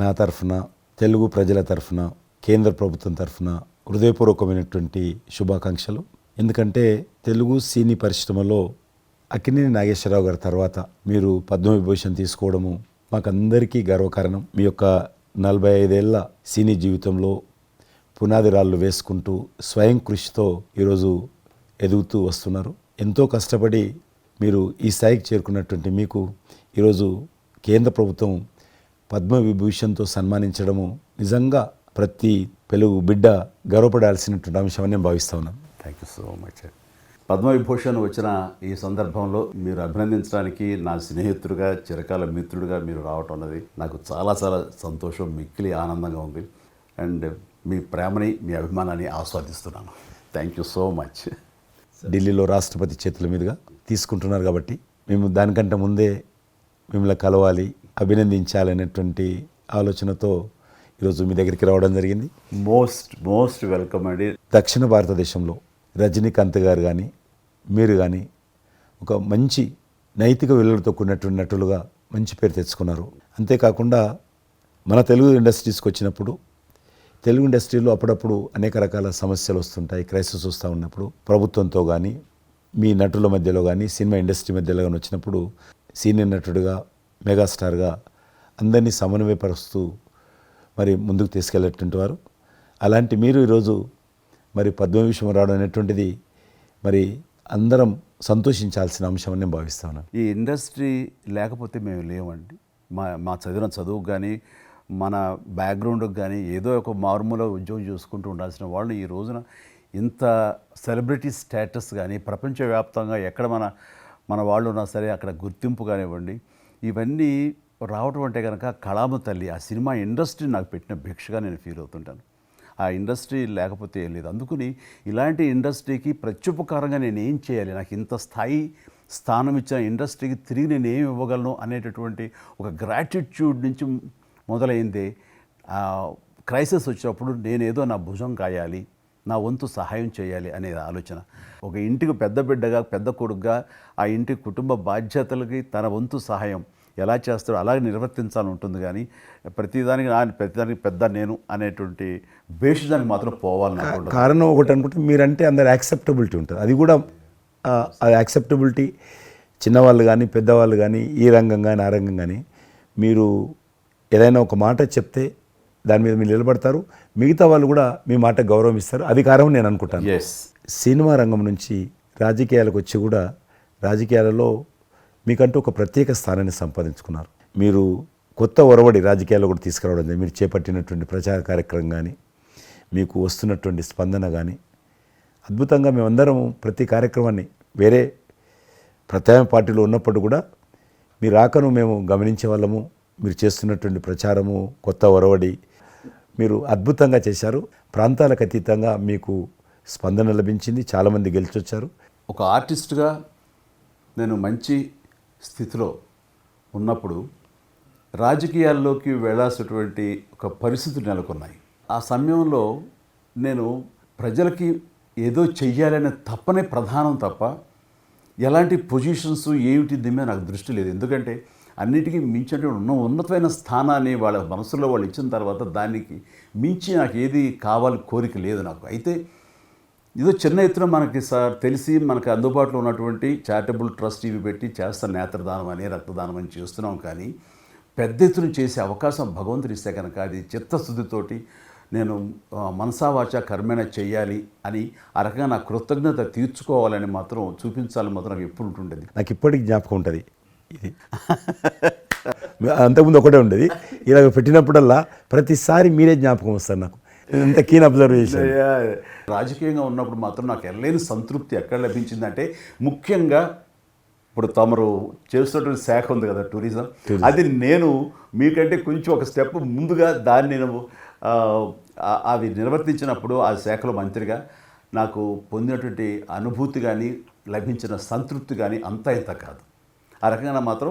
నా తరఫున, తెలుగు ప్రజల తరఫున, కేంద్ర ప్రభుత్వం తరఫున హృదయపూర్వకమైనటువంటి శుభాకాంక్షలు. ఎందుకంటే తెలుగు సినీ పరిశ్రమలో అక్కినేని నాగేశ్వరరావు గారి తర్వాత మీరు పద్మవిభూషణ్ తీసుకోవడము మాకందరికీ గర్వకారణం. మీ యొక్క 45 ఏళ్ల సినీ జీవితంలో పునాది రాళ్ళు వేసుకుంటూ స్వయం కృషితో ఈరోజు ఎదుగుతూ వస్తున్నారు. ఎంతో కష్టపడి మీరు ఈ స్థాయికి చేరుకున్నటువంటి మీకు ఈరోజు కేంద్ర ప్రభుత్వం పద్మవిభూషణ్తో సన్మానించడము నిజంగా ప్రతి తెలుగు బిడ్డ గర్వపడాల్సినటువంటి అంశం అని నేను భావిస్తా ఉన్నాను. Thank you so much. Padma Vibhushan వచ్చిన ఈ సందర్భంలో మీరు అభినందించడానికి నా స్నేహితుడిగా, చిరకాల మిత్రుడిగా మీరు రావటం అన్నది నాకు చాలా చాలా సంతోషం, మిక్కిలి ఆనందంగా ఉంది. అండ్ మీ ప్రేమని, మీ అభిమానాన్ని ఆస్వాదిస్తున్నాను. Thank you so much. ఢిల్లీలో రాష్ట్రపతి చేతుల మీదుగా తీసుకుంటున్నారు కాబట్టి మేము దానికంటే ముందే మిమ్మల్ని కలవాలి, అభినందించాలనేటువంటి ఆలోచనతో ఈరోజు మీ దగ్గరికి రావడం జరిగింది. మోస్ట్ వెల్కమ్ అండి. దక్షిణ భారతదేశంలో రజనీకాంత్ గారు కానీ మీరు కానీ ఒక మంచి నైతిక విలువలతో కూడినటువంటి నటులుగా మంచి పేరు తెచ్చుకున్నారు. అంతేకాకుండా మన తెలుగు ఇండస్ట్రీస్కి వచ్చినప్పుడు తెలుగు ఇండస్ట్రీలో అప్పుడప్పుడు అనేక రకాల సమస్యలు వస్తుంటాయి, క్రైసిస్ వస్తూ ఉన్నప్పుడు ప్రభుత్వంతో కానీ మీ నటుల మధ్యలో కానీ సినిమా ఇండస్ట్రీ మధ్యలో కానీ వచ్చినప్పుడు సీనియర్ నటుడిగా, మెగాస్టార్గా అందరినీ సమన్వయపరుస్తూ మరి ముందుకు తీసుకెళ్ళేటువంటి వారు. అలాంటి మీరు ఈరోజు మరి పద్మవిభూషణ్ రావడం అనేటువంటిది మరి అందరం సంతోషించాల్సిన అంశం అని నేను భావిస్తాను. ఈ ఇండస్ట్రీ లేకపోతే మేము లేవండి. మా చదివిన చదువుకు కానీ మన బ్యాక్గ్రౌండ్కి కానీ ఏదో ఒక మారుమూల ఉద్యోగం చూసుకుంటూ ఉండాల్సిన వాళ్ళు ఈ రోజున ఇంత సెలబ్రిటీ స్టేటస్ కానీ ప్రపంచవ్యాప్తంగా ఎక్కడ మన వాళ్ళు ఉన్నా సరే అక్కడ గుర్తింపు కానివ్వండి, ఇవన్నీ రావటం అంటే కనుక కళామ తల్లి, ఆ సినిమా ఇండస్ట్రీ నాకు పెట్టిన భిక్షగా నేను ఫీల్ అవుతుంటాను. ఆ ఇండస్ట్రీ లేకపోతే ఏం లేదు. అందుకని ఇలాంటి ఇండస్ట్రీకి ప్రత్యుపకారంగా నేను ఏం చేయాలి, నాకు ఇంత స్థానం ఇచ్చిన ఇండస్ట్రీకి తిరిగి నేను ఏమి ఇవ్వగలను అనేటటువంటి ఒక గ్రాటిట్యూడ్ నుంచి మొదలైందే. క్రైసిస్ వచ్చినప్పుడు నేనేదో నా భుజం కాయాలి, నా వంతు సహాయం చేయాలి అనే ఆలోచన. ఒక ఇంటికి పెద్ద బిడ్డగా, పెద్ద కొడుకుగా ఆ ఇంటి కుటుంబ బాధ్యతలకి తన వంతు సహాయం ఎలా చేస్తాడో అలాగే నిర్వర్తించాలని ఉంటుంది. కానీ ప్రతిదానికి పెద్ద నేను అనేటువంటి బేసిజానికి మాత్రం పోవాలని కారణం ఒకటి అనుకుంటే మీరంటే అందరు యాక్సెప్టబిలిటీ ఉంటుంది. అది కూడా అది యాక్సెప్టబిలిటీ చిన్నవాళ్ళు కానీ పెద్దవాళ్ళు కానీ ఈ రంగం కానీ ఆ రంగం కానీ మీరు ఏదైనా ఒక మాట చెప్తే దాని మీద మీరు నిలబడతారు, మిగతా వాళ్ళు కూడా మీ మాట గౌరవం ఇస్తారు. అది కారణం నేను అనుకుంటాను. సినిమా రంగం నుంచి రాజకీయాలకు వచ్చి కూడా రాజకీయాలలో మీకంటూ ఒక ప్రత్యేక స్థానాన్ని సంపాదించుకున్నారు. మీరు కొత్త ఒరవడి రాజకీయాల్లో కూడా తీసుకురావడం జరిగింది. మీరు చేపట్టినటువంటి ప్రచార కార్యక్రమం కానీ మీకు వస్తున్నటువంటి స్పందన కానీ అద్భుతంగా మేమందరం ప్రతి కార్యక్రమాన్ని వేరే ప్రత్యామ్నాయ పార్టీలో ఉన్నప్పుడు కూడా మీ రాకను మేము గమనించే వాళ్ళము. మీరు చేస్తున్నటువంటి ప్రచారము, కొత్త ఒరవడి మీరు అద్భుతంగా చేశారు. ప్రాంతాలకు అతీతంగా మీకు స్పందన లభించింది, చాలామంది గెలిచొచ్చారు. ఒక ఆర్టిస్ట్గా నేను మంచి స్థితిలో ఉన్నప్పుడు రాజకీయాల్లోకి వెళ్ళాల్సినటువంటి ఒక పరిస్థితులు నెలకొన్నాయి. ఆ సమయంలో నేను ప్రజలకి ఏదో చెయ్యాలనే తప్పనే ప్రధానం తప్ప ఎలాంటి పొజిషన్స్ ఏమిటి దీని నాకు దృష్టి లేదు. ఎందుకంటే అన్నిటికీ మించి ఉన్నతమైన స్థానాన్ని వాళ్ళ మనసులో వాళ్ళు ఇచ్చిన తర్వాత దానికి మించి నాకు ఏది కావాలి కోరిక లేదు నాకు. అయితే ఏదో చిన్న ఎత్తున మనకి తెలిసి మనకు అందుబాటులో ఉన్నటువంటి చారిటబుల్ ట్రస్ట్ ఇవి పెట్టి చేస్తాను, నేత్రదానం అని, రక్తదానం అని చేస్తున్నాం. కానీ పెద్ద ఎత్తున చేసే అవకాశం భగవంతుడు ఇస్తే కనుక అది చిత్తశుద్ధితోటి నేను మనసావాచ కర్మేణ చెయ్యాలి అని ఆ రకంగా నా కృతజ్ఞత తీర్చుకోవాలని మాత్రం చూపించాలని మాత్రం నాకు ఎప్పుడు ఉంటుండేది. నాకు ఇప్పటికి జ్ఞాపకం ఉంటుంది. ఇది అంతకుముందు ఒకటే ఉండేది, ఇలాగ పెట్టినప్పుడల్లా ప్రతిసారి మీరే జ్ఞాపకం వస్తారు నాకు. ఎంత కీన్ అబ్జర్వేషన్. రాజకీయంగా ఉన్నప్పుడు మాత్రం నాకు ఎనలేని సంతృప్తి ఎక్కడ లభించిందంటే, ముఖ్యంగా ఇప్పుడు తమరు చేస్తున్నటువంటి శాఖ ఉంది కదా టూరిజం, అది నేను మీకంటే కొంచెం ఒక స్టెప్ ముందుగా దాన్ని నేను అవి నిర్వర్తించినప్పుడు ఆ శాఖలో మంత్రిగా నాకు పొందినటువంటి అనుభూతి కానీ లభించిన సంతృప్తి కానీ అంతా ఇంత కాదు. ఆ రకంగా మాత్రం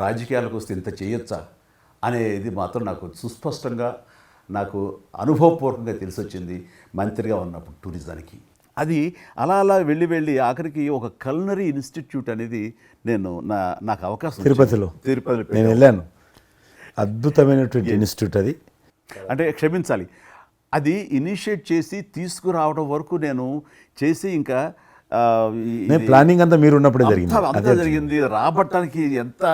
రాజకీయాలకు వస్తే ఇంత చేయొచ్చా అనేది మాత్రం నాకు సుస్పష్టంగా నాకు అనుభవపూర్వకంగా తెలిసొచ్చింది మంత్రిగా ఉన్నప్పుడు టూరిజానికి. అది అలా వెళ్ళి ఆఖరికి ఒక కల్నరీ ఇన్స్టిట్యూట్ అనేది నాకు అవకాశం తిరుపతిలో నేను వెళ్ళాను. అద్భుతమైనటువంటి ఇన్స్టిట్యూట్ అది. అంటే క్షమించాలి, అది ఇనిషియేట్ చేసి తీసుకురావడం వరకు నేను చేసి ఇంకా ప్లానింగ్ అంతా మీరు ఉన్నప్పుడే జరిగింది. అంతా జరిగింది. రాబట్టడానికి ఎంత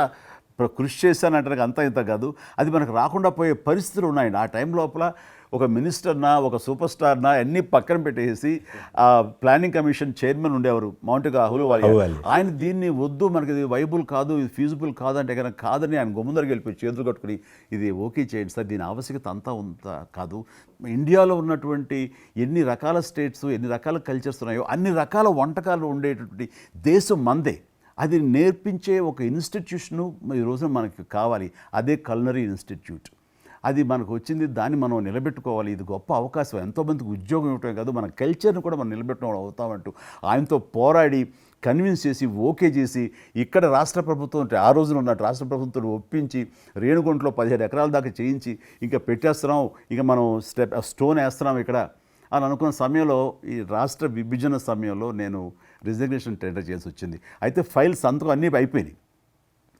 కృషి చేశానంటే అంతా ఇంత కాదు, అది మనకు రాకుండా పోయే పరిస్థితులు ఉన్నాయండి. ఆ టైం లోపల ఒక మినిస్టర్నా ఒక సూపర్ స్టార్నా అన్నీ పక్కన పెట్టేసి ఆ ప్లానింగ్ కమిషన్ చైర్మన్ ఉండేవారు మౌంటిక అహ్లూవాలియా, ఆయన దీన్ని వద్దు, మనకి ఇది వైబుల్ కాదు, ఇది ఫీజిబుల్ కాదంటే కనుక కాదని ఆయన గుమ్మదరికి వెళ్ళిపోయి చేతులు కట్టుకుని ఇది ఓకే చేయండి సార్, దీని ఆవశ్యకత అంతా ఉందా కాదు, ఇండియాలో ఉన్నటువంటి ఎన్ని రకాల స్టేట్స్ ఎన్ని రకాల కల్చర్స్ ఉన్నాయో అన్ని రకాల వంటకాలు ఉండేటటువంటి దేశం మందే, అది నేర్పించే ఒక ఇన్స్టిట్యూషను ఈ రోజున మనకి కావాలి. అదే కల్నరీ ఇన్స్టిట్యూట్. అది మనకు వచ్చింది, దాన్ని మనం నిలబెట్టుకోవాలి. ఇది గొప్ప అవకాశం, ఎంతోమందికి ఉద్యోగం ఇవ్వటమే కాదు, మన కల్చర్ని కూడా మనం నిలబెట్టడం అవుతామంటూ ఆయనతో పోరాడి కన్విన్స్ చేసి ఓకే చేసి ఇక్కడ రాష్ట్ర ప్రభుత్వం అంటే ఆ రోజున ఉన్న రాష్ట్ర ప్రభుత్వం ఒప్పించి రేణుగుంటలో 17 ఎకరాల దాకా చేయించి ఇంకా పెట్టేస్తున్నాం, ఇక మనం స్టోన్ వేస్తున్నాం ఇక్కడ అని అనుకున్న సమయంలో ఈ రాష్ట్ర విభజన సమయంలో నేను రిజిగ్నేషన్ టెండర్ చేసి వచ్చింది. అయితే ఫైల్ సంతకం అన్నీ అయిపోయినాయి.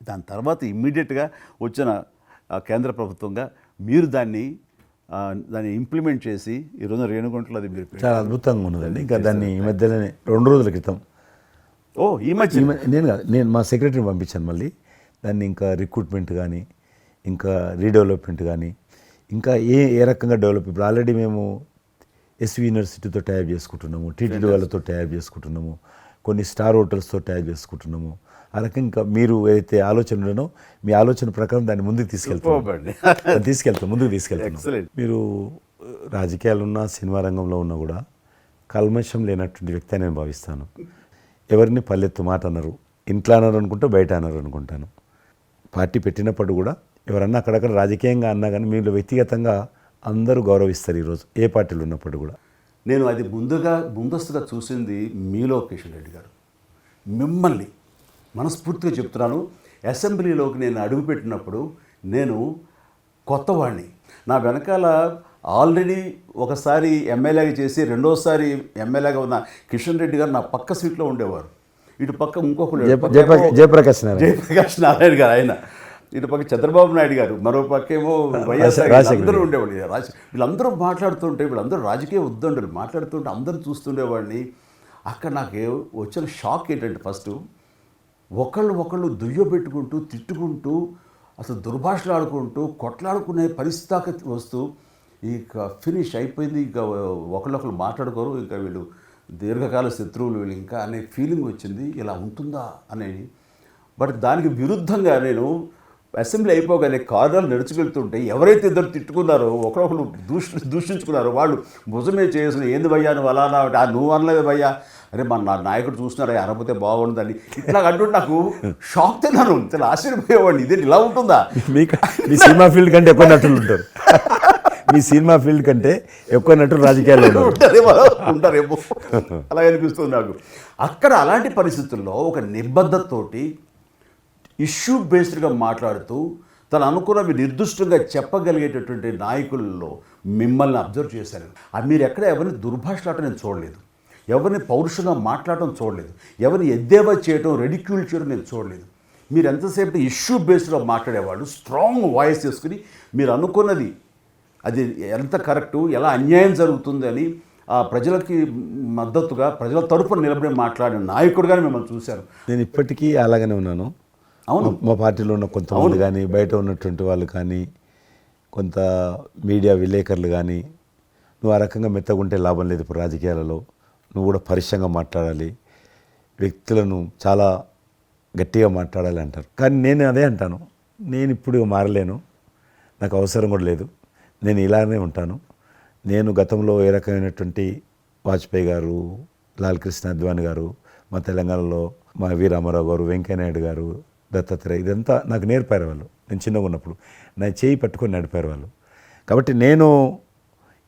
దాని తర్వాత ఇమ్మీడియట్గా వచ్చిన కేంద్ర ప్రభుత్వంగా మీరు దాన్ని ఇంప్లిమెంట్ చేసి ఈరోజు రేణుగుంటలో అది మీరు చాలా అద్భుతంగా ఉన్నదండి. ఇంకా దాన్ని ఈ మధ్యలోనే 2 రోజుల క్రితం ఈ మధ్య నేను మా సెక్రటరీని పంపించాను. మళ్ళీ దాన్ని ఇంకా రిక్రూట్మెంట్ కానీ ఇంకా రీడెవలప్మెంట్ కానీ ఇంకా ఏ రకంగా డెవలప్, ఇప్పుడు ఆల్రెడీ మేము ఎస్వి యూనివర్సిటీతో టైప్ చేసుకుంటున్నాము, టీటీడీ వాళ్ళతో టైప్ చేసుకుంటున్నాము, కొన్ని స్టార్ హోటల్స్తో టైప్ చేసుకుంటున్నాము. ఆ రకంగా ఇంకా మీరు ఏదైతే ఆలోచన ఉండనో మీ ఆలోచన ప్రకారం దాన్ని ముందుకు తీసుకెళ్తాం ముందుకు తీసుకెళ్తాం. మీరు రాజకీయాలు ఉన్నా సినిమా రంగంలో ఉన్నా కూడా కల్మషం లేనటువంటి వ్యక్తి అని నేను భావిస్తాను. ఎవరిని పల్లెత్తు మాట అన్నారు, ఇంట్లో అన్నారు అనుకుంటా, బయట అన్నారు అనుకుంటాను. పార్టీ పెట్టినప్పుడు కూడా ఎవరన్నా అక్కడక్కడ రాజకీయంగా అన్నా కానీ మీరు వ్యక్తిగతంగా అందరూ గౌరవిస్తారు ఈరోజు ఏ పార్టీలు ఉన్నప్పుడు కూడా. నేను అది ముందస్తుగా చూసింది మీలో కిషన్ రెడ్డి గారు. మిమ్మల్ని మనస్ఫూర్తిగా చెప్తున్నాను, అసెంబ్లీలోకి నేను అడుగుపెట్టినప్పుడు నేను కొత్తవాడిని, నా వెనకాల ఆల్రెడీ ఒకసారి ఎమ్మెల్యేగా చేసి రెండోసారి ఎమ్మెల్యేగా ఉన్న కిషన్ రెడ్డి గారు నా పక్క సీట్లో ఉండేవారు. ఇటు పక్క ఇంకొకరు జయప్రకాష్ నారాయణ గారు, ఆయన ఇటు పక్క చంద్రబాబు నాయుడు గారు, మరో పక్కేమో వైఎస్ఆర్ అందరూ ఉండేవాళ్ళు. వీళ్ళందరూ మాట్లాడుతుంటే, వీళ్ళందరూ రాజకీయ ఉద్దండులు మాట్లాడుతుంటే అందరూ చూస్తుండేవాడిని. అక్కడ నాకు వచ్చిన షాక్ ఏంటంటే, ఫస్ట్ ఒకళ్ళు దుయ్యబెట్టుకుంటూ తిట్టుకుంటూ అసలు దుర్భాషలు ఆడుకుంటూ కొట్లాడుకునే పరిస్థితి వస్తూ ఇక ఫినిష్ అయిపోయింది, ఇక ఒకళ్ళొకళ్ళు మాట్లాడుకోరు, ఇంకా వీళ్ళు దీర్ఘకాల శత్రువులు వీళ్ళు ఇంకా అనే ఫీలింగ్ వచ్చింది. ఇలా ఉంటుందా అనేది. బట్ దానికి విరుద్ధంగా నేను అసెంబ్లీ అయిపోగానే కారులో నడుచుకెళ్తుంటే ఎవరైతే ఇద్దరు తిట్టుకున్నారో ఒకరొకరు దూషించుకున్నారో వాళ్ళు భుజమే చేసిన ఏంది భయ్యా నువ్వు అలా నువ్వు అనలేదు భయ్యా, అరే నా నాయకుడు చూస్తున్నారా అనకపోతే బాగుంటుందని ఇట్లా అంటుంటే నాకు షాక్ తిన్నాను, చాలా ఆశ్చర్యపోయేవాడిని, ఇదేంటి ఇలా ఉంటుందా. మీ సినిమా ఫీల్డ్ కంటే ఎక్కువ నటులు ఉంటారు, మీ సినిమా ఫీల్డ్ కంటే ఎక్కువ నటులు రాజకీయాల్లో ఉంటారేమో అలా అనిపిస్తుంది నాకు. అక్కడ అలాంటి పరిస్థితుల్లో ఒక నిబద్ధతతోటి ఇష్యూ బేస్డ్గా మాట్లాడుతూ తను అనుకున్నవి నిర్దిష్టంగా చెప్పగలిగేటటువంటి నాయకుల్లో మిమ్మల్ని అబ్జర్వ్ చేశాను. మీరు ఎక్కడ ఎవరిని దుర్భాషలాటం నేను చూడలేదు, ఎవరిని పౌరుషంగా మాట్లాడటం చూడలేదు, ఎవరిని ఎద్దేవా చేయడం రెడిక్యూల్ చేయడం నేను చూడలేదు. మీరు ఎంతసేపు ఇష్యూ బేస్డ్గా మాట్లాడేవాళ్ళు, స్ట్రాంగ్ వాయిస్ చేసుకుని మీరు అనుకున్నది అది ఎంత కరెక్టు, ఎలా అన్యాయం జరుగుతుంది అని ఆ ప్రజలకి మద్దతుగా ప్రజల తరపున నిలబడి మాట్లాడిన నాయకుడుగానే మిమ్మల్ని చూశాను. నేను ఇప్పటికీ అలాగనే ఉన్నాను. అవును, మా పార్టీలో ఉన్న కొంతమంది కానీ బయట ఉన్నటువంటి వాళ్ళు కానీ కొంత మీడియా విలేకరులు కానీ నువ్వు ఆ రకంగా మెత్తగుంటే లాభం లేదు, ఇప్పుడు రాజకీయాలలో నువ్వు కూడా పరిశ్యంగా మాట్లాడాలి, వ్యక్తులను చాలా గట్టిగా మాట్లాడాలి అంటారు. కానీ నేను అదే అంటాను, నేను ఇప్పుడు మారలేను, నాకు అవసరం కూడా లేదు, నేను ఇలానే ఉంటాను. నేను గతంలో ఏ రకమైనటువంటి వాజ్పేయి గారు, లాల్ కృష్ణ అద్వానీ గారు, మా తెలంగాణలో మా వి రామారావు గారు, వెంకయ్యనాయుడు గారు, దత్తాత్రేయ, ఇదంతా నాకు నేర్పారు వాళ్ళు. నేను చిన్నగా ఉన్నప్పుడు నా చేయి పట్టుకొని నడిపారు వాళ్ళు. కాబట్టి నేను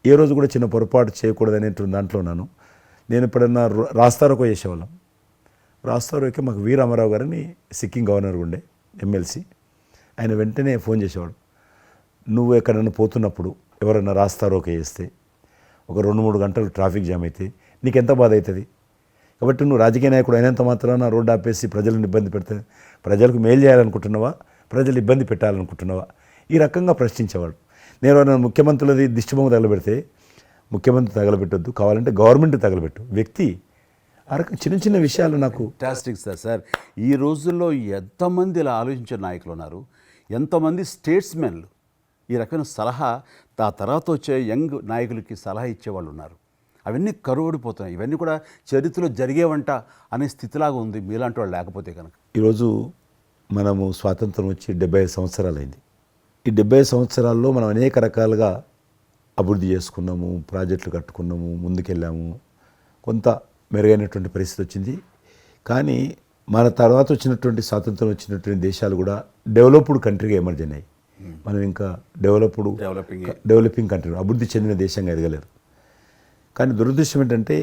ఏ రోజు కూడా చిన్న పొరపాటు చేయకూడదు అనేటువంటి దాంట్లో ఉన్నాను. నేను ఎప్పుడన్నా రాస్తారోకో చేసేవాళ్ళం. రాస్తారోకే మాకు వి రామారావు గారని సిక్కిం గవర్నర్ ఉండే ఎమ్మెల్సీ, ఆయన వెంటనే ఫోన్ చేసేవాడు, నువ్వు ఎక్కడన్నా పోతున్నప్పుడు ఎవరన్నా రాస్తారోకే చేస్తే ఒక 2-3 గంటలు ట్రాఫిక్ జామ్ అయితే నీకెంత బాధ అవుతుంది. కాబట్టి నువ్వు రాజకీయ నాయకుడు అయినంత మాత్రాన రోడ్డు ఆపేసి ప్రజలను ఇబ్బంది పెడితే ప్రజలకు మేలు చేయాలనుకుంటున్నావా, ప్రజలు ఇబ్బంది పెట్టాలనుకుంటున్నావా, ఈ రకంగా ప్రశ్నించేవాడు. నేను ఎవరైనా ముఖ్యమంత్రులది దిష్టిబొమ్మ తగలబెడితే ముఖ్యమంత్రి తగలబెట్టొద్దు, కావాలంటే గవర్నమెంట్ తగలబెట్టు, వ్యక్తి ఆ రకం చిన్న చిన్న విషయాలు నాకు ఫ్యాంటాస్టిక్ సార్. ఈ రోజుల్లో ఎంతమంది ఇలా ఆలోచించే నాయకులు ఉన్నారు, ఎంతమంది స్టేట్స్మెన్లు ఈ రకమైన సలహా ఆ తర్వాత వచ్చే యంగ్ నాయకులకి సలహా ఇచ్చేవాళ్ళు ఉన్నారు. అవన్నీ కరువడిపోతున్నాయి. ఇవన్నీ కూడా చరిత్రలో జరిగేవంట అనే స్థితిలాగా ఉంది మీలాంటి వాళ్ళు లేకపోతే కనుక. ఈరోజు మనము స్వాతంత్రం వచ్చి 75 సంవత్సరాలైంది. ఈ 75 సంవత్సరాల్లో మనం అనేక రకాలుగా అభివృద్ధి చేసుకున్నాము, ప్రాజెక్టులు కట్టుకున్నాము, ముందుకెళ్ళాము, కొంత మెరుగైనటువంటి పరిస్థితి వచ్చింది. కానీ మన తర్వాత వచ్చినటువంటి స్వాతంత్రం వచ్చినటువంటి దేశాలు కూడా డెవలప్డ్ కంట్రీగా ఎమర్జ్ అయినాయి. మనం ఇంకా డెవలపింగ్ కంట్రీ, అభివృద్ధి చెందిన దేశంగా ఎదగలేదు. కానీ దురదృష్టం ఏంటంటే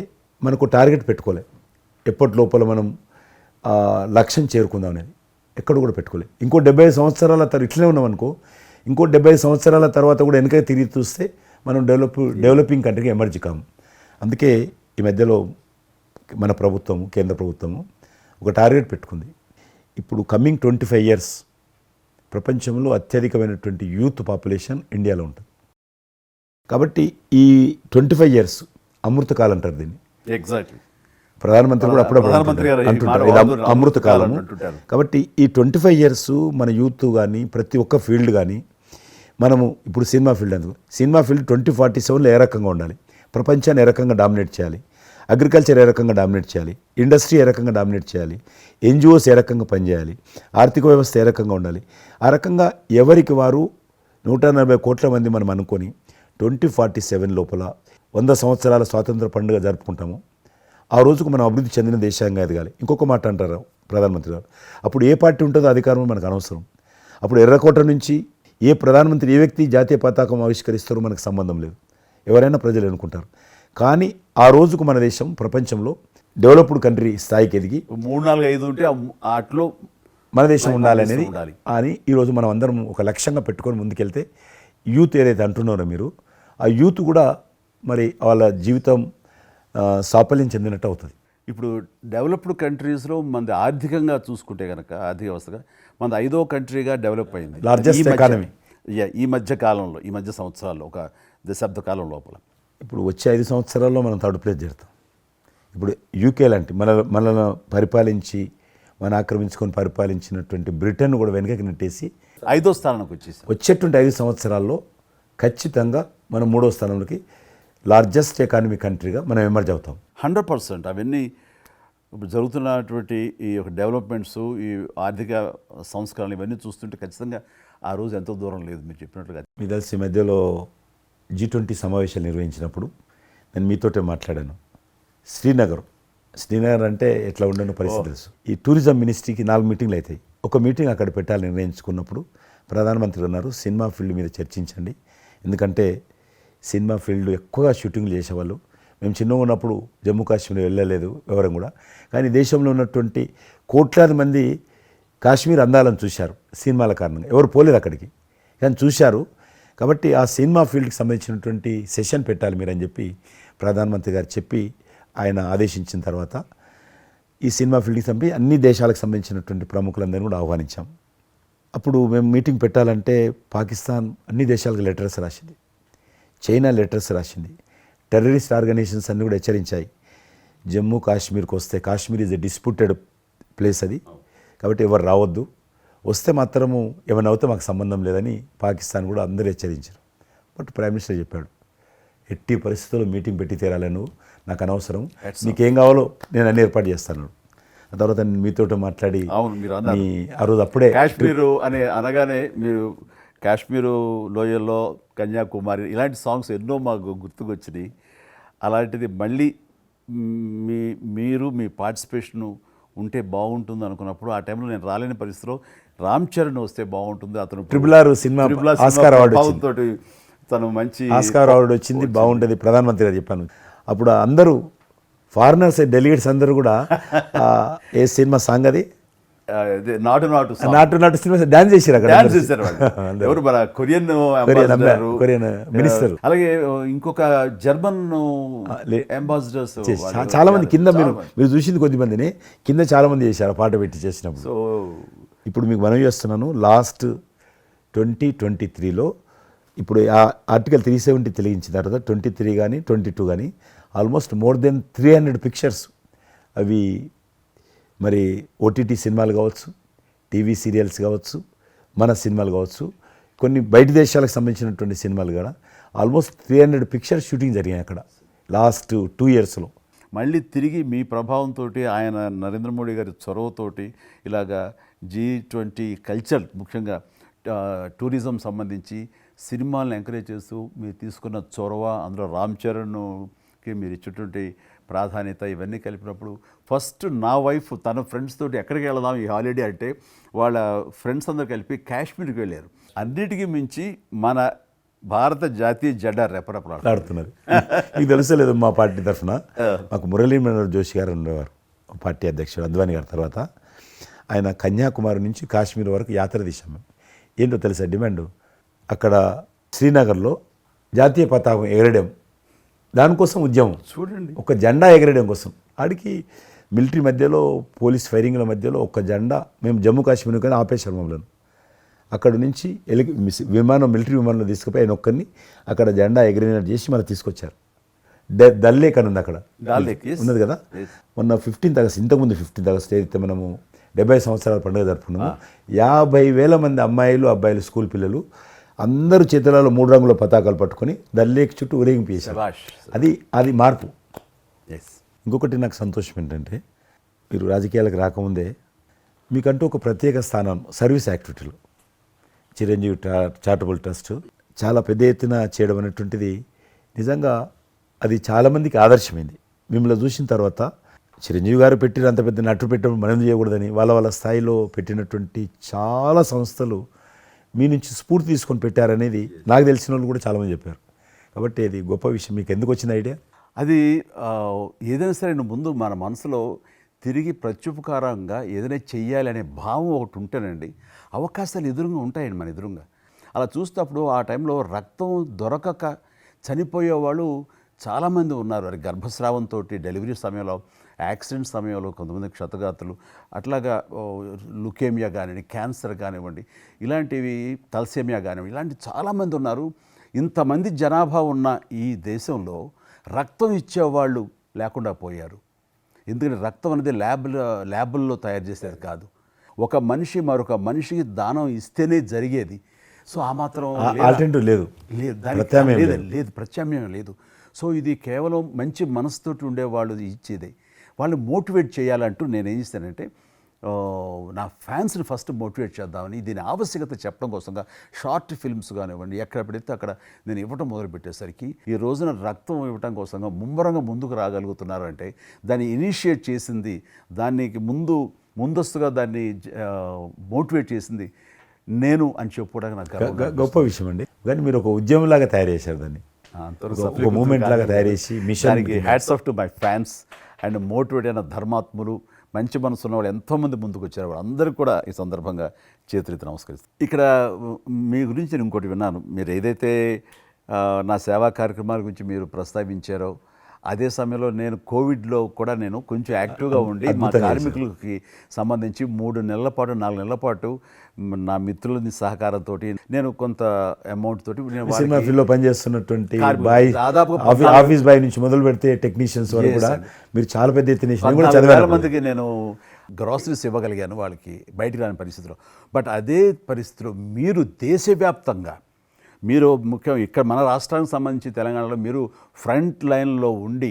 మనకు టార్గెట్ పెట్టుకోలే, ఎప్పటి లోపల మనం లక్ష్యం చేరుకుందాం అనేది ఎక్కడ కూడా పెట్టుకోలేదు. ఇంకో 75 సంవత్సరాల తర్వాత ఇట్లనే ఉన్నాం అనుకో, ఇంకో 75 సంవత్సరాల తర్వాత కూడా వెనక తిరిగి చూస్తే మనం డెవలపింగ్ కంట్రీగా ఎమర్జ్ కాము. అందుకే ఈ మధ్యలో మన ప్రభుత్వము, కేంద్ర ప్రభుత్వము ఒక టార్గెట్ పెట్టుకుంది. ఇప్పుడు కమింగ్ 25 ఇయర్స్ ప్రపంచంలో అత్యధికమైనటువంటి యూత్ పాపులేషన్ ఇండియాలో ఉంటుంది. కాబట్టి ఈ 25 ఇయర్స్ అమృతకాలం అంటారు దీన్ని. ఎగ్జాక్ట్లీ. ప్రధానమంత్రి కూడా అప్పుడప్పుడు అంటుంటారు ఇది అమృతకాలము. కాబట్టి ఈ 25 ఇయర్స్ మన యూత్ కానీ ప్రతి ఒక్క ఫీల్డ్ కానీ మనము ఇప్పుడు సినిమా ఫీల్డ్ అందుకు సినిమా ఫీల్డ్ 2047లో ఏ రకంగా ఉండాలి, ప్రపంచాన్ని ఏ రకంగా డామినేట్ చేయాలి, అగ్రికల్చర్ ఏ రకంగా డామినేట్ చేయాలి, ఇండస్ట్రీ ఏ రకంగా డామినేట్ చేయాలి, ఎన్జిఓస్ ఏ రకంగా పనిచేయాలి, ఆర్థిక వ్యవస్థ ఏ రకంగా ఉండాలి, ఆ రకంగా ఎవరికి వారు 140 కోట్ల మంది మనం అనుకొని 2047 లోపల 100 సంవత్సరాల స్వాతంత్ర పండుగ జరుపుకుంటాము. ఆ రోజుకు మనం అభివృద్ధి చెందిన దేశంగా ఎదగాలి. ఇంకొక మాట అంటారు ప్రధానమంత్రి గారు, అప్పుడు ఏ పార్టీ ఉంటుందో అధికారం మనకు అనవసరం. అప్పుడు ఎర్రకోట నుంచి ఏ ప్రధానమంత్రి ఏ వ్యక్తి జాతీయ పతాకం ఆవిష్కరిస్తారో మనకు సంబంధం లేదు, ఎవరైనా ప్రజలు అనుకుంటారు. కానీ ఆ రోజుకు మన దేశం ప్రపంచంలో డెవలప్డ్ కంట్రీ స్థాయికి ఎదిగి 3, 4, 5 ఉంటే అట్లో మన దేశం ఉండాలి అనేది అని ఈరోజు మనం అందరం ఒక లక్ష్యంగా పెట్టుకొని ముందుకెళ్తే యూత్ ఏదైతే అంటున్నారో మీరు, ఆ యూత్ కూడా మరి వాళ్ళ జీవితం సాఫల్యం చెందినట్టు అవుతుంది. ఇప్పుడు డెవలప్డ్ కంట్రీస్లో మనది ఆర్థికంగా చూసుకుంటే కనుక ఆర్థిక వ్యవస్థగా మనది 5వ కంట్రీగా డెవలప్ అయింది. లార్జెస్ట్ ఎకానమీ ఈ మధ్య కాలంలో, ఈ మధ్య సంవత్సరాల్లో, ఒక దశాబ్ద కాలం లోపల. ఇప్పుడు వచ్చే 5 సంవత్సరాల్లో మనం థర్డ్ ప్లేస్ చేరుతాం. ఇప్పుడు యూకే లాంటి మనల్ని పరిపాలించి మన ఆక్రమించుకొని పరిపాలించినటువంటి బ్రిటన్ కూడా వెనకకి నెట్టేసి 5వ స్థానానికి వచ్చేసి వచ్చేటువంటి 5 సంవత్సరాల్లో ఖచ్చితంగా మనం 3వ స్థానంలోకి లార్జెస్ట్ ఎకానమీ కంట్రీగా మనం ఎమర్జ్ అవుతాం. 100%. అవన్నీ ఇప్పుడు జరుగుతున్నటువంటి ఈ యొక్క డెవలప్మెంట్స్, ఈ ఆర్థిక సంస్కరణలు ఇవన్నీ చూస్తుంటే ఖచ్చితంగా ఆ రోజు ఎంతో దూరం లేదు మీరు చెప్పినట్లుగా. మీ తెలిసి మధ్యలో G20 సమావేశాలు నిర్వహించినప్పుడు నేను మీతోటే మాట్లాడాను. శ్రీనగర్ అంటే ఎట్లా ఉండని పరిస్థితి తెలుసు. ఈ టూరిజం మినిస్ట్రీకి 4 మీటింగ్లు అవుతాయి. ఒక మీటింగ్ అక్కడ పెట్టాలని నిర్ణయించుకున్నప్పుడు ప్రధానమంత్రి అన్నారు, సినిమా ఫీల్డ్ మీద చర్చించండి, ఎందుకంటే సినిమా ఫీల్డ్ ఎక్కువగా షూటింగ్లు చేసేవాళ్ళు. మేము చిన్నగా ఉన్నప్పుడు జమ్మూ కాశ్మీర్ వెళ్ళలేదు ఎవరం కూడా, కానీ దేశంలో ఉన్నటువంటి కోట్లాది మంది కాశ్మీర్ అందాలను చూశారు సినిమాల కారణంగా. ఎవరు పోలేదు అక్కడికి, కానీ చూశారు. కాబట్టి ఆ సినిమా ఫీల్డ్కి సంబంధించినటువంటి సెషన్ పెట్టాలి మీరు అని చెప్పి ప్రధానమంత్రి గారు చెప్పి ఆయన ఆదేశించిన తర్వాత ఈ సినిమా ఫీల్డ్కి సంబంధించి అన్ని దేశాలకు సంబంధించినటువంటి ప్రముఖులందరినీ కూడా ఆహ్వానించాం. అప్పుడు మేము మీటింగ్ పెట్టాలంటే పాకిస్తాన్ అన్ని దేశాలకు లెటర్స్ రాసింది, చైనా లెటర్స్ రాసింది, టెర్రరిస్ట్ ఆర్గనైజేషన్స్ అన్నీ కూడా హెచ్చరించాయి. జమ్మూ కాశ్మీర్కి వస్తే Kashmir is a disputed place అది, కాబట్టి ఎవరు రావద్దు, వస్తే మాత్రము ఏమైనా అవుతే మాకు సంబంధం లేదని పాకిస్తాన్ కూడా అందరూ హెచ్చరించారు. బట్ ప్రైమ్ మినిస్టర్ చెప్పాడు, ఎట్టి పరిస్థితుల్లో మీటింగ్ పెట్టి తీరాలి, నువ్వు నాకు అనవసరం, నీకేం కావాలో నేను అన్ని ఏర్పాటు చేస్తాను. ఆ తర్వాత నేను మీతో మాట్లాడి ఆ రోజు అప్పుడే కాశ్మీరు అనగానే మీరు కాశ్మీరు లోయల్లో కన్యాకుమారి ఇలాంటి సాంగ్స్ ఎన్నో మాకు గుర్తుకొచ్చినాయి. అలాంటిది మళ్ళీ మీరు మీ పార్టిసిపేషను ఉంటే బాగుంటుంది అనుకున్నప్పుడు ఆ టైంలో నేను రాలేని పరిస్థితిలో రామ్ చరణ్ వస్తే బాగుంటుంది, అతను RRR సినిమా ఆస్కార్ అవార్డు తోటి తను మంచి ఆస్కార్ అవార్డు వచ్చింది, బాగుంటుంది ప్రధానమంత్రి గారు చెప్పాను. అప్పుడు అందరూ ఫారినర్స్ డెలిగేట్స్ అందరూ కూడా ఏ సినిమా సాంగ్ అది నాటు సినిమా డాన్స్ చేశారు అక్కడ. డాన్స్ చేశారు ఎవరు మన కొరియన్ మినిస్టర్, అలాగే ఇంకొక జర్మన్ అంబాసిడర్స్ చాలా మంది కింద మీరు చూసింది కొద్ది మందిని కింద చాలా మంది చేశారు పాట పెట్టి చేసినప్పుడు. సో ఇప్పుడు మీకు మనవి చేస్తున్నాను, లాస్ట్ 2023లో ఇప్పుడు ఆ ఆర్టికల్ 370 తెలిగించిన తర్వాత 23 కానీ 22 కానీ ఆల్మోస్ట్ మోర్ దెన్ 300 పిక్చర్స్ అవి మరి ఓటీటీ సినిమాలు కావచ్చు, టీవీ సీరియల్స్ కావచ్చు, మన సినిమాలు కావచ్చు, కొన్ని బయట దేశాలకు సంబంధించినటువంటి సినిమాలు కూడా ఆల్మోస్ట్ 300 పిక్చర్స్ షూటింగ్ జరిగాయి అక్కడ లాస్ట్ 2 ఇయర్స్లో. మళ్ళీ తిరిగి మీ ప్రభావంతో ఆయన నరేంద్ర మోడీ గారి చొరవతోటి ఇలాగా G20 కల్చర్ ముఖ్యంగా టూరిజం సంబంధించి సినిమాలను ఎంకరేజ్ చేస్తూ మీరు తీసుకున్న చొరవ, అందులో రామ్ చరణ్కి మీరు ఇచ్చేటువంటి ప్రాధాన్యత ఇవన్నీ కలిపినప్పుడు ఫస్ట్ నా వైఫ్ తన ఫ్రెండ్స్ తోటి ఎక్కడికి వెళదాం ఈ హాలిడే అంటే వాళ్ళ ఫ్రెండ్స్ అందరూ కలిపి కాశ్మీర్కి వెళ్ళారు. అన్నిటికీ మించి మన భారత జాతీయ జెండా రెపరెపలాడుతుంది. ఆడుతున్నది మీకు తెలుసలేదు, మా పార్టీ తరఫున మాకు మురళీ మనోహర్ జోషి గారు ఉండేవారు, పార్టీ అధ్యక్షుడు అద్వానీ గారి తర్వాత. ఆయన కన్యాకుమారి నుంచి కాశ్మీర్ వరకు యాత్ర తీసాం మేము. ఏంటో తెలుసా డిమాండ్, అక్కడ శ్రీనగర్లో జాతీయ పతాకం ఎగరడం, దానికోసం ఉద్యమం చూడండి, ఒక జెండా ఎగరడం కోసం. ఆడికి మిలిటరీ మధ్యలో పోలీస్ ఫైరింగ్ల మధ్యలో ఒక జెండా మేము జమ్మూ కాశ్మీర్ కానీ ఆపేశారు మమ్మల్ని. అక్కడ నుంచి మిలిటరీ విమానంలో తీసుకుపోయి ఆయన ఒక్కరిని అక్కడ జెండా ఎగిరినట్టు చేసి మనం తీసుకొచ్చారు. దల్ లేక్ అని ఉంది అక్కడ, ఉన్నది కదా. మొన్న 15th ఆగస్ట్, ఇంతకుముందు 15th ఆగస్ట్ ఏదైతే మనము 70 సంవత్సరాల పండుగ జరుపుకున్నాము, 50,000 మంది అమ్మాయిలు అబ్బాయిలు స్కూల్ పిల్లలు అందరూ చేతులలో 3 రంగుల పతాకాలు పట్టుకొని దల్ లేక్ చుట్టూ ఊరేగింపు చేశారు. అది మార్పు. ఇంకొకటి నాకు సంతోషం ఏంటంటే, మీరు రాజకీయాలకు రాకముందే మీకంటూ ఒక ప్రత్యేక స్థానం సర్వీస్ యాక్టివిటీలు, చిరంజీవి చారిటబుల్ ట్రస్ట్ చాలా పెద్ద ఎత్తున చేయడం అనేటువంటిది నిజంగా అది చాలామందికి ఆదర్శమైంది. మిమ్మల్ని చూసిన తర్వాత చిరంజీవి గారు పెట్టిన అంత పెద్ద నటు పెట్టడం మనం చేయకూడదని వాళ్ళ స్థాయిలో పెట్టినటువంటి చాలా సంస్థలు మీ నుంచి స్ఫూర్తి తీసుకొని పెట్టారనేది నాకు తెలిసిన వాళ్ళు కూడా చాలామంది చెప్పారు. కాబట్టి అది గొప్ప విషయం. మీకు ఎందుకు వచ్చిన ఐడియా? అది ఏదైనా సరే ముందు మన మనసులో తిరిగి ప్రత్యుపకారంగా ఏదైనా చెయ్యాలి అనే భావం ఒకటి ఉంటేనండి అవకాశాలు ఎదురుగా ఉంటాయండి మన ఎదురుగా. అలా చూసినప్పుడు ఆ టైంలో రక్తం దొరకక చనిపోయే వాళ్ళు చాలామంది ఉన్నారు. అది గర్భస్రావంతో, డెలివరీ సమయంలో, యాక్సిడెంట్ సమయంలో కొంతమంది క్షతగాత్రులు, అట్లాగా లుకేమియా కానివ్వండి, క్యాన్సర్ కానివ్వండి, ఇలాంటివి తలసేమియా కానివ్వండి, ఇలాంటి చాలామంది ఉన్నారు. ఇంతమంది జనాభా ఉన్న ఈ దేశంలో రక్తం ఇచ్చేవాళ్ళు లేకుండా పోయారు. ఎందుకంటే రక్తం అనేది ల్యాబుల్లో తయారు చేసేది కాదు, ఒక మనిషి మరొక మనిషికి దానం ఇస్తేనే జరిగేది. సో ఆ మాత్రం ఆల్టర్నేటివ్ లేదు, ప్రత్యామ్నాయం లేదు. సో ఇది కేవలం మంచి మనసుతోటి ఉండేవాళ్ళు ఇచ్చేదే. వాళ్ళని మోటివేట్ చేయాలంటూ నేను ఏం చేస్తానంటే, నా ఫ్యాన్స్ని ఫస్ట్ మోటివేట్ చేద్దామని దీని ఆవశ్యకత చెప్పడం కోసంగా షార్ట్ ఫిల్మ్స్ కానివ్వండి, ఎక్కడ పెడితే అక్కడ నేను ఇవ్వటం మొదలుపెట్టేసరికి ఈ రోజున రక్తం ఇవ్వటం కోసంగా ముమ్మరంగా ముందుకు రాగలుగుతున్నారు అంటే దాన్ని ఇనిషియేట్ చేసింది, దానికి ముందస్తుగా దాన్ని మోటివేట్ చేసింది నేను అని చెప్పుకోవడానికి నాకు గొప్ప విషయం అండి. కానీ మీరు ఒక ఉద్యమంలాగా తయారు చేశారు దాన్ని, ఒక మూమెంట్ లాగా తయారు చేసి మిషన్కి hats off to my fans and motivate అయిన ధర్మాత్ములు, మంచి మనసు ఉన్న వాళ్ళు ఎంతోమంది ముందుకు వచ్చారు. వాళ్ళందరికీ కూడా ఈ సందర్భంగా చేతులెత్తి నమస్కరిస్తాను. ఇక్కడ మీ గురించి నేను ఇంకోటి విన్నాను, మీరు ఏదైతే నా సేవా కార్యక్రమాల గురించి మీరు ప్రస్తావించారో అదే సమయంలో నేను కోవిడ్లో కూడా నేను కొంచెం యాక్టివ్గా ఉండి మా కార్మికులకి సంబంధించి 3 నెలల పాటు 4 నెలల పాటు నా మిత్రులని సహకారంతో నేను కొంత అమౌంట్ తోటి సినిమా ఫీల్డ్లో పనిచేస్తున్నటువంటి దాదాపు ఆఫీస్ బాయ్ నుంచి మొదలు పెడితే టెక్నీషియన్స్ వరకు కూడా మీరు చాలా పెద్ద ఎత్తున 14,000 మందికి నేను గ్రాసరీస్ ఇవ్వగలిగాను వాళ్ళకి బయటికి రాని పరిస్థితిలో. బట్ అదే పరిస్థితిలో మీరు దేశవ్యాప్తంగా మీరు ముఖ్యం ఇక్కడ మన రాష్ట్రానికి సంబంధించి తెలంగాణలో మీరు ఫ్రంట్ లైన్లో ఉండి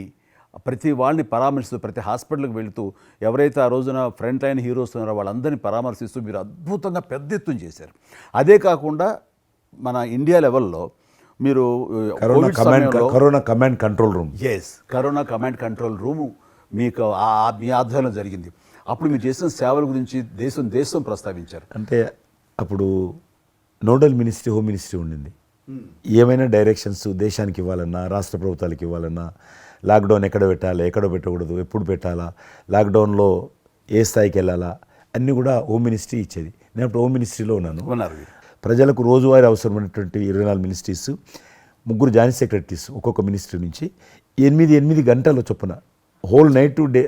ప్రతి వాళ్ళని పరామర్శిస్తూ, ప్రతి హాస్పిటల్కి వెళుతూ ఎవరైతే ఆ రోజున ఫ్రంట్ లైన్ హీరోస్ ఉన్నారో వాళ్ళందరినీ పరామర్శిస్తూ మీరు అద్భుతంగా పెద్ద ఎత్తున చేశారు. అదే కాకుండా మన ఇండియా లెవెల్లో మీరు corona command control room, corona command control room మీకు మీ ఆధ్వర్యంలో జరిగింది. అప్పుడు మీరు చేసిన సేవల గురించి దేశం ప్రస్తావించారు. అంటే అప్పుడు నోడల్ మినిస్ట్రీ హోమ్ మినిస్ట్రీ ఉండింది. ఏమైనా డైరెక్షన్స్ దేశానికి ఇవ్వాలన్నా, రాష్ట్ర ప్రభుత్వాలకు ఇవ్వాలన్నా, లాక్డౌన్ ఎక్కడ పెట్టాలా, ఎక్కడ పెట్టకూడదు, ఎప్పుడు పెట్టాలా, లాక్డౌన్లో ఏ స్థాయికి వెళ్ళాలా అన్నీ కూడా హోమ్ మినిస్ట్రీ ఇచ్చేది. నేను అప్పుడు హోమ్ మినిస్ట్రీలో ఉన్నాను. ప్రజలకు రోజువారీ అవసరమైనటువంటి 24 మినిస్ట్రీస్, 3 జాయింట్ సెక్రటరీస్ ఒక్కొక్క మినిస్ట్రీ నుంచి 8 గంటల చొప్పున హోల్ నైట్ టు డే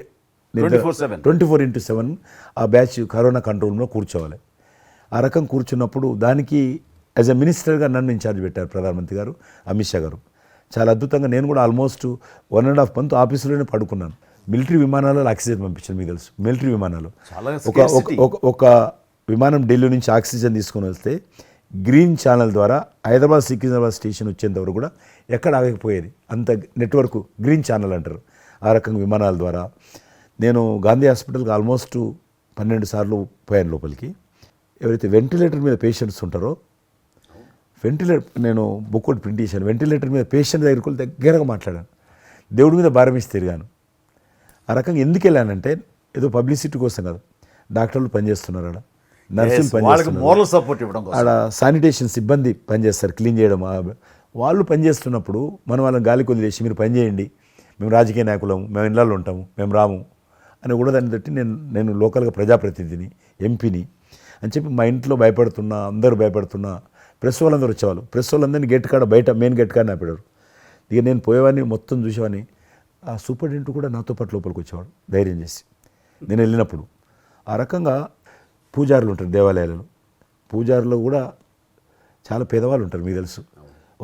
24/7 ఆ బ్యాచ్ కరోనా కంట్రోల్ రూమ్లో కూర్చోవాలి. ఆ రకం కూర్చున్నప్పుడు దానికి యాజ్ ఎ మినిస్టర్గా నన్ను ఇన్ఛార్జ్ పెట్టారు ప్రధానమంత్రి గారు, అమిత్ షా గారు. చాలా అద్భుతంగా నేను కూడా ఆల్మోస్ట్ 1.5 మంత్ ఆఫీసులోనే పడుకున్నాను. మిలిటరీ విమానాలలో ఆక్సిజన్ పంపించాను, మీకు తెలుసు. మిలిటరీ విమానాలు చాలా ఒక విమానం ఢిల్లీ నుంచి ఆక్సిజన్ తీసుకొని వస్తే గ్రీన్ ఛానల్ ద్వారా హైదరాబాద్ సికింద్రాబాద్ స్టేషన్ వచ్చేంత వరకు కూడా ఎక్కడ ఆగకపోయేది. అంత నెట్వర్క్ గ్రీన్ ఛానల్ అంటారు. ఆ రకంగా విమానాల ద్వారా నేను గాంధీ హాస్పిటల్కి ఆల్మోస్ట్ 12 సార్లు పోయాను లోపలికి. ఎవరైతే వెంటిలేటర్ మీద పేషెంట్స్ ఉంటారో, నేను బుక్ ఒకటి ప్రింట్ చేశాను. వెంటిలేటర్ మీద పేషెంట్ దగ్గరికి వెళ్ళి దగ్గరగా మాట్లాడాను. దేవుడి మీద భారం ఇచ్చి తిరిగాను. ఆ రకంగా ఎందుకు వెళ్ళానంటే ఏదో పబ్లిసిటీ కోసం కాదు. డాక్టర్లు పనిచేస్తున్నారు, ఆడ నర్సులు పనిచేస్తున్నారు, మోరల్ సపోర్ట్ ఇవ్వడం కోసం. ఆడ శానిటేషన్ సిబ్బంది పనిచేస్తారు, క్లీన్ చేయడం. వాళ్ళు పనిచేస్తున్నప్పుడు మనం వాళ్ళని గాలికి వదిలేసి మీరు పని చేయండి, మేము రాజకీయ నాయకులము, మేము ఇళ్ళల్లో ఉంటాము, మేము రాము అని కూడా దాన్ని బట్టి నేను లోకల్గా ప్రజాప్రతినిధిని, ఎంపీని అని చెప్పి మా ఇంట్లో భయపడుతున్నా, అందరూ భయపడుతున్నా. ప్రెస్ వాళ్ళందరూ వచ్చేవాళ్ళు. ప్రెస్ వాళ్ళందరినీ గేట్ కాడ, బయట మెయిన్ గేట్ కాడ ఆపాడు. ఇక నేను పోయేవాడిని, మొత్తం చూసేవాడిని. ఆ సూపరింటెండెంట్ కూడా నాతో పాటు లోపలికి వచ్చేవాడు ధైర్యం చేసి నేను వెళ్ళినప్పుడు. ఆ రకంగా పూజారులు ఉంటారు దేవాలయాలలో. పూజారులు కూడా చాలా పేదవాళ్ళు ఉంటారు, మీకు తెలుసు.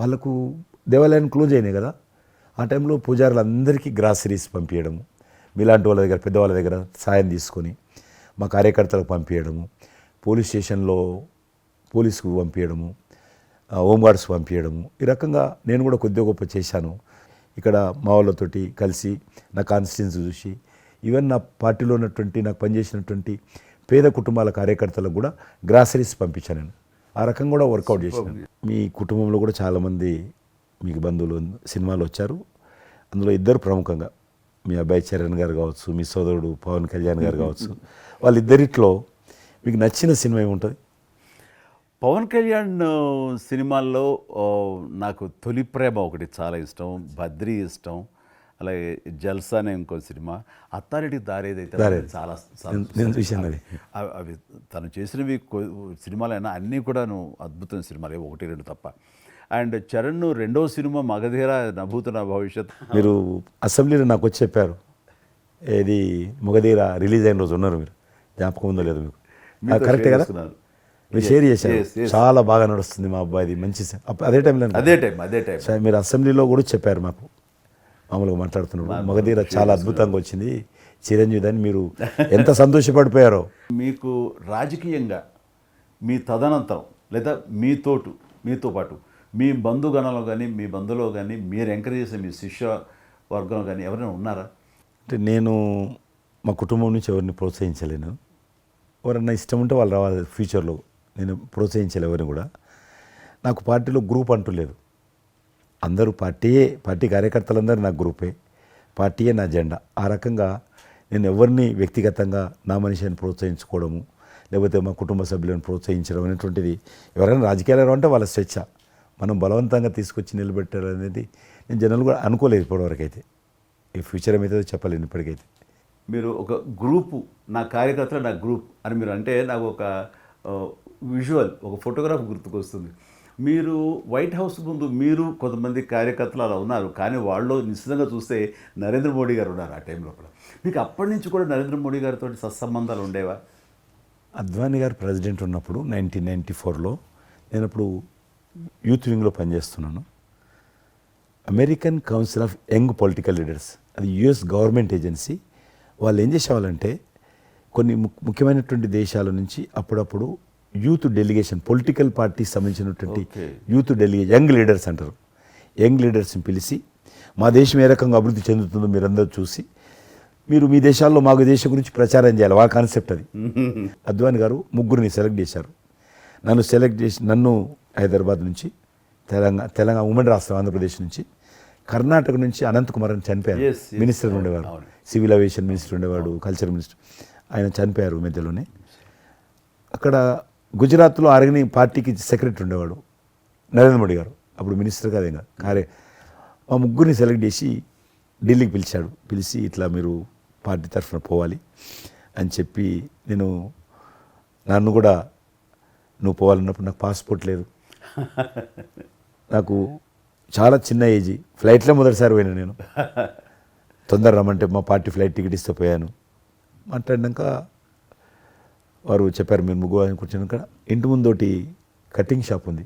వాళ్ళకు దేవాలయాన్ని క్లోజ్ అయినాయి కదా. ఆ టైంలో పూజారులందరికీ గ్రాసరీస్ పంపించడము, మీలాంటి వాళ్ళ దగ్గర, పెద్దవాళ్ళ దగ్గర సాయం తీసుకొని మా కార్యకర్తలకు పంపించడము, పోలీస్ స్టేషన్లో పోలీసుకు పంపించడము, హోంగార్డ్స్ పంపించడము. ఈ రకంగా నేను కూడా కొద్దిగా గొప్ప చేశాను. ఇక్కడ మా వాళ్ళతోటి కలిసి నా కాన్స్టిట్యున్సీ చూసి, ఈవెన్ నా పార్టీలో ఉన్నటువంటి, నాకు పనిచేసినటువంటి పేద కుటుంబాల కార్యకర్తలకు కూడా గ్రాసరీస్ పంపించాను నేను. ఆ రకంగా కూడా వర్కౌట్ చేశాను. మీ కుటుంబంలో కూడా చాలామంది మీకు బంధువులు సినిమాలు వచ్చారు. అందులో ఇద్దరు ప్రముఖంగా, మీ అబ్బాయి చరణ్ గారు కావచ్చు, మీ సోదరుడు పవన్ కళ్యాణ్ గారు కావచ్చు. వాళ్ళిద్దరిట్లో మీకు నచ్చిన సినిమా ఏముంటుంది? పవన్ కళ్యాణ్ సినిమాల్లో నాకు తొలి ప్రేమ ఒకటి చాలా ఇష్టం, బద్రీ ఇష్టం, అలాగే జల్సా అనే ఇంకో సినిమా, అత్తారింటికి దారేదైతే చాలా నేను చూశాను. అది అవి తను చేసినవి సినిమాలైనా అన్నీ కూడాను అద్భుతమైన సినిమాలు, 1-2 తప్ప. అండ్ చరణ్ రెండో సినిమా మగధీర నభూత నా భవిష్యత్. మీరు అసెంబ్లీలో నాకు వచ్చి చెప్పారు, ఏది మగధీర రిలీజ్ అయిన రోజు ఉన్నారు మీరు, జ్ఞాపకం ఉందో లేదు మీకు? కరెక్టే కదా, మీరు షేర్ చేశారు. చాలా బాగా నడుస్తుంది మా అబ్బాయిది, మంచి అదే టైం సార్ మీరు అసెంబ్లీలో కూడా చెప్పారు మాకు, మామూలుగా మాట్లాడుతున్నారు. మగధీర చాలా అద్భుతంగా వచ్చింది, చిరంజీవి అని మీరు ఎంత సంతోషపడిపోయారో. మీకు రాజకీయంగా మీ తదనంతరం లేదా మీతో పాటు మీ బంధుగణంలో కానీ, మీ బంధువులో కానీ, మీరు ఎంకరేజ్ చేసే మీ శిష్య వర్గంలో కానీ ఎవరైనా ఉన్నారా? అంటే నేను మా కుటుంబం నుంచి ఎవరిని ప్రోత్సహించలేను. ఎవరన్నా ఇష్టం ఉంటే వాళ్ళు రావాలి ఫ్యూచర్లో, నేను ప్రోత్సహించలే ఎవరిని కూడా. నాకు పార్టీలో గ్రూప్ అంటూ లేదు. అందరూ పార్టీ కార్యకర్తలందరూ నా గ్రూపే, పార్టీయే నా జెండా. ఆ రకంగా నేను ఎవరిని వ్యక్తిగతంగా నా మనిషిని ప్రోత్సహించుకోవడము, లేకపోతే మా కుటుంబ సభ్యులను ప్రోత్సహించడం అనేటువంటిది, ఎవరైనా రాజకీయాలు అంటే వాళ్ళ స్వేచ్ఛ, మనం బలవంతంగా తీసుకొచ్చి నిలబెట్టారు అనేది నేను జనాలు కూడా అనుకోలేదు ఇప్పటివరకు అయితే. ఈ ఫ్యూచర్ ఏమైతే చెప్పలేను ఇప్పటికైతే. మీరు ఒక గ్రూపు, నా కార్యకర్తలు నా గ్రూప్ అని మీరు అంటే నాకు ఒక విజువల్, ఒక ఫోటోగ్రాఫ్ గుర్తుకొస్తుంది. మీరు వైట్ హౌస్ ముందు మీరు కొంతమంది కార్యకర్తలు అలా ఉన్నారు, కానీ వాళ్ళు నిశ్చితంగా చూస్తే నరేంద్ర మోడీ గారు ఉన్నారు ఆ టైం లోపల. మీకు అప్పటి నుంచి కూడా నరేంద్ర మోడీ గారితో సత్సంబంధాలు ఉండేవా? అద్వానీ గారు ప్రెసిడెంట్ ఉన్నప్పుడు 1994లో నేను అప్పుడు యూత్ వింగ్లో పనిచేస్తున్నాను. American council of young political leaders, అది యుఎస్ గవర్నమెంట్ ఏజెన్సీ. వాళ్ళు ఏం చేసేవాళ్ళంటే కొన్ని ముఖ్యమైనటువంటి దేశాల నుంచి అప్పుడప్పుడు యూత్ డెలిగేషన్, పొలిటికల్ పార్టీకి సంబంధించినటువంటి యూత్ డెలిగేషన్, యంగ్ లీడర్స్ అంటారు, యంగ్ లీడర్స్ని పిలిచి మా దేశం ఏ రకంగా అభివృద్ధి చెందుతుందో మీరందరూ చూసి మీరు మీ దేశాల్లో మాకు దేశం గురించి ప్రచారం చేయాలి, వాళ్ళ కాన్సెప్ట్ అది. అద్వానీ గారు ముగ్గురిని సెలెక్ట్ చేశారు. నన్ను హైదరాబాద్ నుంచి, తెలంగాణ ఉమ్మడి రాష్ట్రం ఆంధ్రప్రదేశ్ నుంచి, కర్ణాటక నుంచి అనంత్ కుమార్ అని చనిపోయారు, మినిస్టర్ ఉండేవారు, సివిల్ ఏవియేషన్ మినిస్టర్ ఉండేవాడు, కల్చర్ మినిస్టర్, ఆయన చనిపోయారు మధ్యలోనే. అక్కడ గుజరాత్లో ఆర్గని పార్టీకి సెక్రటరీ ఉండేవాడు నరేంద్ర మోడీ గారు, అప్పుడు మినిస్టర్ కాదు ఇంకా మా ముగ్గురిని సెలెక్ట్ చేసి ఢిల్లీకి పిలిచాడు. పిలిచి ఇట్లా మీరు పార్టీ తరఫున పోవాలి అని చెప్పి, నన్ను కూడా నువ్వు పోవాలన్నప్పుడు నాకు పాస్పోర్ట్ లేదు, నాకు చాలా చిన్న ఏజీ, ఫ్లైట్లో మొదటిసారి పోయినా నేను. తొందర రమ్మంటే మా పార్టీ ఫ్లైట్ టికెట్ ఇస్తే పోయాను. మాట్లాడినాక వారు చెప్పారు మీరు ముగ్గురు అని కూర్చున్నాక ఇంటి ముందోటి కటింగ్ షాప్ ఉంది,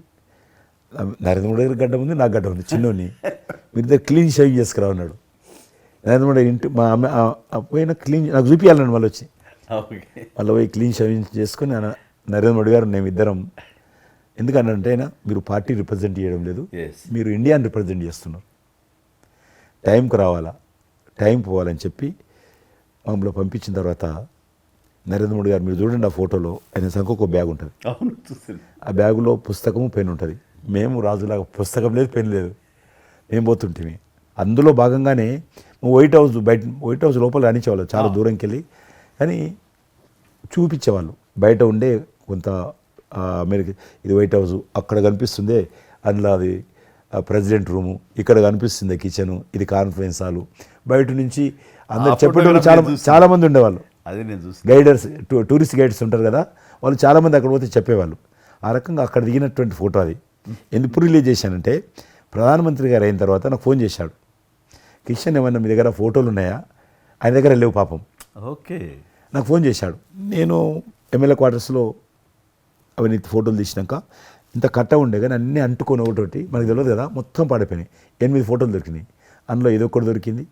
నరేంద్ర మోడీ గారి గడ్డ ఉంది, నాకు గడ్డ ఉంది, చిన్నోని. మీరు ఇద్దరు క్లీన్ షేవింగ్ చేసుకురా అన్నాడు. నరేంద్ర మోడీ ఇంటి మా అమ్మ పోయిన క్లీన్ నాకు చూపించాలండి మళ్ళీ వచ్చి. మళ్ళీ పోయి క్లీన్ షేవింగ్ చేసుకొని నరేంద్ర మోడీ గారు మేము ఇద్దరం, ఎందుకంటే అయినా మీరు పార్టీ రిప్రజెంట్ చేయడం లేదు, మీరు ఇండియాని రిప్రజెంట్ చేస్తున్నారు, టైంకి రావాలా, టైం పోవాలని చెప్పి మమ్మల్ని పంపించిన తర్వాత నరేంద్ర మోడీ గారు, మీరు చూడండి ఆ ఫోటోలో ఆయన సంఖ్యకు ఒక బ్యాగ్ ఉంటుంది, ఆ బ్యాగులో పుస్తకము పెన్ ఉంటుంది. మేము రాజులాగా పుస్తకం లేదు, పెన్ లేదు, మేము పోతుంటే అందులో భాగంగానే వైట్ హౌస్ లోపల రానిచ్చేవాళ్ళు చాలా దూరంకి వెళ్ళి, కానీ చూపించేవాళ్ళు బయట ఉండే కొంత అమెరికా, ఇది వైట్ హౌస్ అక్కడ కనిపిస్తుంది, అందులో అది ప్రెసిడెంట్ రూము, ఇక్కడ కనిపిస్తుంది కిచెను, ఇది కాన్ఫరెన్స్ హాలు, బయట నుంచి అందరు చెప్పేటోళ్ళు చాలామంది ఉండేవాళ్ళు. అదే నేను చూసి గైడర్స్, టూరిస్ట్ గైడ్స్ ఉంటారు కదా, వాళ్ళు చాలామంది అక్కడ పోతే చెప్పేవాళ్ళు. ఆ రకంగా అక్కడ దిగినటువంటి ఫోటో అది. ఎందుకు రిలీజ్ చేశానంటే, ప్రధానమంత్రి గారు అయిన తర్వాత నాకు ఫోన్ చేశాడు, కిషన్ ఏమన్నా మీ దగ్గర ఫోటోలు ఉన్నాయా? ఆయన దగ్గర లేవు పాపం. ఓకే, నాకు ఫోన్ చేశాడు. నేను ఎమ్మెల్యే క్వార్టర్స్లో అవన్నీ ఫోటోలు తీసినాక ఇంత కట్ట ఉండే కానీ అన్నీ అంటుకొని ఒకటి మనకు తెలియదు కదా, మొత్తం పడిపోయినాయి. 8 ఫోటోలు దొరికినాయి. అందులో ఏదో ఒకటి దొరికింది,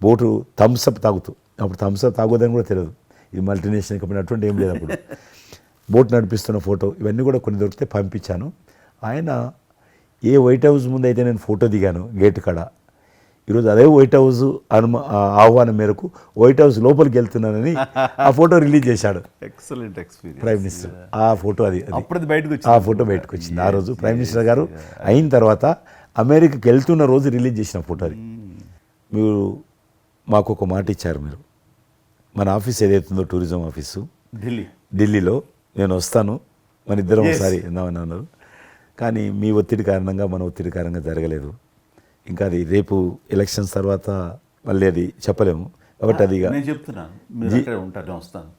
బోటు థమ్స్అప్ తాగుతూ, అప్పుడు థమ్స్అప్ తాగొద్దని కూడా తెలియదు, ఇది మల్టీనేషనల్ కంపెనీ అటువంటి ఏం లేదు అప్పుడు. బోట్ నడిపిస్తున్న ఫోటో, ఇవన్నీ కూడా కొన్ని దొరికితే పంపించాను. ఆయన ఏ వైట్ హౌస్ ముందు అయితే నేను ఫోటో దిగాను గేట్ కాడ, ఈరోజు అదే వైట్ హౌస్ ఆహ్వానం మేరకు వైట్ హౌస్ లోపలికి వెళ్తున్నానని ఆ ఫోటో రిలీజ్ చేశాడు. Excellent experience. ప్రైమ్ మినిస్టర్ ఆ ఫోటో, అది అప్పుడు బయటకు ఆ ఫోటో బయటకు వచ్చింది. ఆ రోజు ప్రైమ్ మినిస్టర్ గారు అయిన తర్వాత అమెరికాకి వెళ్తున్న రోజు రిలీజ్ చేసిన ఫోటో అది. మీరు మాకు ఒక మాట ఇచ్చారు, మీరు మన ఆఫీస్ ఏదైతుందో టూరిజం ఆఫీసు ఢిల్లీలో నేను వస్తాను, మన ఇద్దరం ఒకసారి ఎందామని అన్నారు. కానీ మీ ఒత్తిడి కారణంగా, మన ఒత్తిడి కారణంగా జరగలేదు. ఇంకా అది రేపు ఎలక్షన్స్ తర్వాత మళ్ళీ అది చెప్పలేము కాబట్టి అది నేను చెప్తున్నాను, మీరు అక్కడే ఉంటాను, వస్తాను.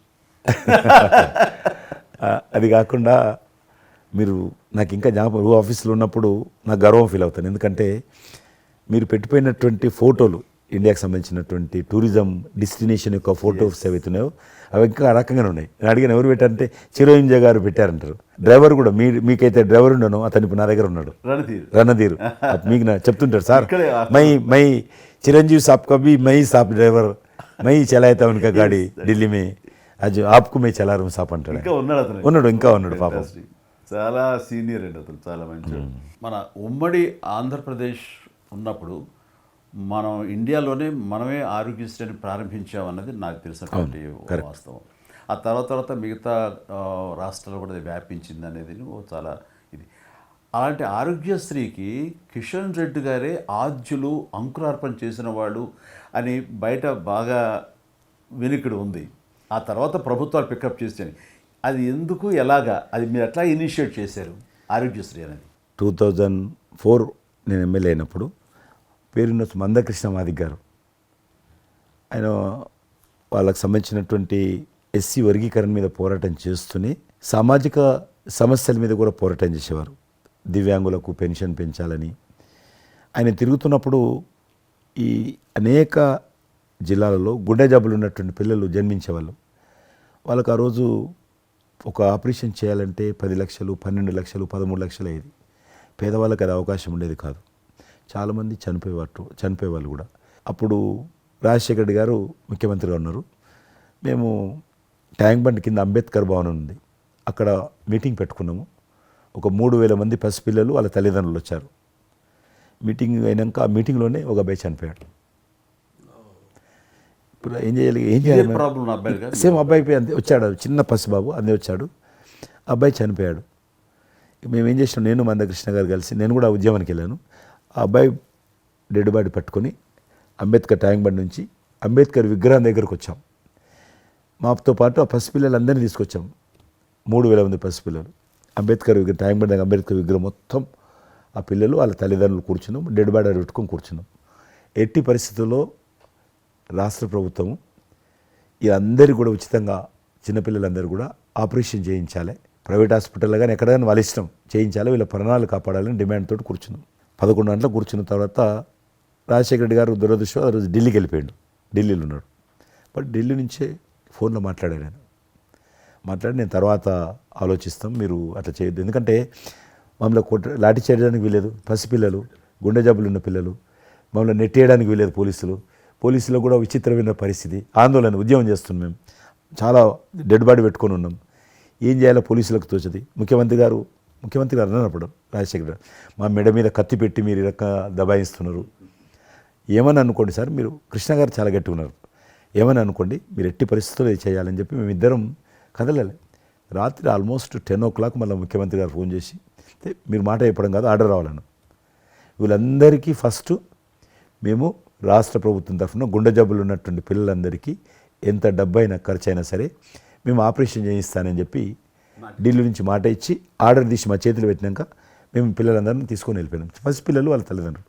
అది కాకుండా మీరు నాకు ఇంకా జ్ఞాపకం, ఆఫీస్లో ఉన్నప్పుడు నాకు గర్వం ఫీల్ అవుతాను. ఎందుకంటే మీరు పెట్టిపోయినటువంటి ఫోటోలు, ఇండియాకి సంబంధించినటువంటి టూరిజం డెస్టినేషన్ యొక్క ఫోటోస్ ఏవైతున్నాయో అవి ఇంకా ఆ రకంగానే ఉన్నాయి. నేను అడిగిన ఎవరు పెట్టారంటే చిరంజీవి గారు పెట్టారంటారు. డ్రైవర్ కూడా మీకైతే డ్రైవర్ ఉండను, అతను ఇప్పుడు నా దగ్గర ఉన్నాడు, రణధీర్. మీకు చెప్తుంటాడు, సార్ మై చిరంజీవి సాబ్ కా భీ మై సాబ్ డ్రైవర్, మై చలాయితా ఉనకా గాడి ఢిల్లీ మే, అది ఆప్కు మే చలా రూమ్ సాబ్ అంటాడు. ఇంకా ఉన్నాడు పాపం. చాలా సీనియర్ అండి అతను, చాలా మంచి. మన ఉమ్మడి ఆంధ్రప్రదేశ్ ఉన్నప్పుడు మనం ఇండియాలోనే మనమే ఆరోగ్యశ్రీని ప్రారంభించామన్నది నాకు తెలిసినటువంటి వాస్తవం. ఆ తర్వాత మిగతా రాష్ట్రాలు కూడా వ్యాపించింది అనేది చాలా ఇది. అలాంటి ఆరోగ్యశ్రీకి కిషన్ రెడ్డి గారే ఆద్యులు, అంకురార్పణ చేసిన వాళ్ళు అని బయట బాగా వెనుకడు ఉంది. ఆ తర్వాత ప్రభుత్వాలు పికప్ చేసాయి. అది ఎందుకు, ఎలాగా, అది మీరు ఎట్లా ఇనిషియేట్ చేశారు ఆరోగ్యశ్రీ అనేది? 2004 నేను ఎమ్మెల్యే అయినప్పుడు పేరున్న మందకృష్ణ మాదిక్ గారు, ఆయన వాళ్ళకి సంబంధించినటువంటి ఎస్సీ వర్గీకరణ మీద పోరాటం చేస్తూనే సామాజిక సమస్యల మీద కూడా పోరాటం చేసేవారు. దివ్యాంగులకు పెన్షన్ పెంచాలని ఆయన తిరుగుతున్నప్పుడు ఈ అనేక జిల్లాలలో గుండె జబ్బులు ఉన్నటువంటి పిల్లలు జన్మించేవాళ్ళు. వాళ్ళకి ఆ రోజు ఒక ఆపరేషన్ చేయాలంటే 10 లక్షలు, 12 లక్షలు, 13 లక్షలు అయ్యేది. పేదవాళ్ళకి అది అవకాశం ఉండేది కాదు. చాలామంది చనిపోయేవాళ్ళు కూడా. అప్పుడు రాజశేఖర రెడ్డి గారు ముఖ్యమంత్రిగా ఉన్నారు. మేము ట్యాంక్ బండ్ కింద అంబేద్కర్ భవనం ఉంది, అక్కడ మీటింగ్ పెట్టుకున్నాము. ఒక 3000 మంది పసిపిల్లలు వాళ్ళ తల్లిదండ్రులు వచ్చారు. మీటింగ్ అయినాక ఆ మీటింగ్లోనే ఒక అబ్బాయి చనిపోయాడు. ఇప్పుడు ఏం చేయాలి ప్రాబ్లం? సేమ్ అబ్బాయి అంతే వచ్చాడు, చిన్న పసిబాబు అందే వచ్చాడు, అబ్బాయి చనిపోయాడు. మేము ఏం చేసినాం, నేను మందకృష్ణ గారు కలిసి, నేను కూడా ఉద్యమానికి వెళ్ళాను. ఆ అబ్బాయి డెడ్ బాడీ పట్టుకొని అంబేద్కర్ ట్యాంక్ బండ్ నుంచి అంబేద్కర్ విగ్రహం దగ్గరకు వచ్చాం. మాతో పాటు ఆ పసిపిల్లలందరినీ తీసుకొచ్చాం, 3000 మంది పసిపిల్లలు. అంబేద్కర్ విగ్రహం, ట్యాంక్ బండ్ అంబేద్కర్ విగ్రహం మొత్తం ఆ పిల్లలు వాళ్ళ తల్లిదండ్రులు కూర్చున్నాం, డెడ్ బాడీ పెట్టుకొని కూర్చున్నాం. ఎట్టి పరిస్థితుల్లో రాష్ట్ర ప్రభుత్వము ఈ అందరికీ కూడా ఉచితంగా చిన్నపిల్లలందరూ కూడా ఆపరేషన్ చేయించాలి, ప్రైవేట్ హాస్పిటల్లో కానీ ఎక్కడైనా వాళ్ళ ఇష్టం చేయించాలి, వీళ్ళ ప్రాణాలు కాపాడాలని డిమాండ్ తోటి కూర్చున్నాం. 11 గంటలకు కూర్చున్న తర్వాత రాజశేఖర రెడ్డి గారు దురదృష్టం ఆ రోజు ఢిల్లీకి వెళ్ళిపోయాడు, ఢిల్లీలో ఉన్నాడు. బట్ ఢిల్లీ నుంచే ఫోన్లో మాట్లాడాను నేను తర్వాత ఆలోచిస్తాం, మీరు అట్లా చేయొద్దు. ఎందుకంటే మమ్మల్ని లాఠీ చేయడానికి వీలేదు, పసిపిల్లలు, గుండె జబ్బులు ఉన్న పిల్లలు, మమ్మల్ని నెట్టేయడానికి వీలేదు పోలీసులు కూడా విచిత్రమైన పరిస్థితి, ఆందోళన, ఉద్యమం చేస్తున్నాం మేము, చాలా డెడ్ బాడీ పెట్టుకొని ఉన్నాం. ఏం చేయాలో పోలీసులకు తోచది. ముఖ్యమంత్రి గారు అన్నప్పుడు రాజశేఖర్ గారు మా మెడ మీద కత్తి పెట్టి మీరు ఈ రకంగా దబాయిస్తున్నారు, ఏమని అనుకోండి సార్, మీరు కృష్ణ గారు చాలా గట్టిగా ఉన్నారు, ఏమని అనుకోండి, మీరు ఎట్టి పరిస్థితుల్లో ఇది చేయాలని చెప్పి మేమిద్దరం కదలలే. రాత్రి ఆల్మోస్ట్ 10 o'clock మళ్ళీ ముఖ్యమంత్రి గారు ఫోన్ చేసి మీరు మాట చెప్పడం కాదు ఆర్డర్ రావాలను. వీళ్ళందరికీ ఫస్ట్ మేము రాష్ట్ర ప్రభుత్వం తరఫున గుండె జబ్బులు ఉన్నటువంటి పిల్లలందరికీ ఎంత డబ్బైనా ఖర్చు అయినా సరే మేము ఆపరేషన్ చేయిస్తానని చెప్పి ఢిల్లీ నుంచి మాట ఇచ్చి ఆర్డర్ తీసి మా చేతులు పెట్టినాక మేము పిల్లలందరినీ తీసుకొని వెళ్ళిపోయినాం. ఫస్ట్ పిల్లలు వాళ్ళ తల్లిదండ్రులు.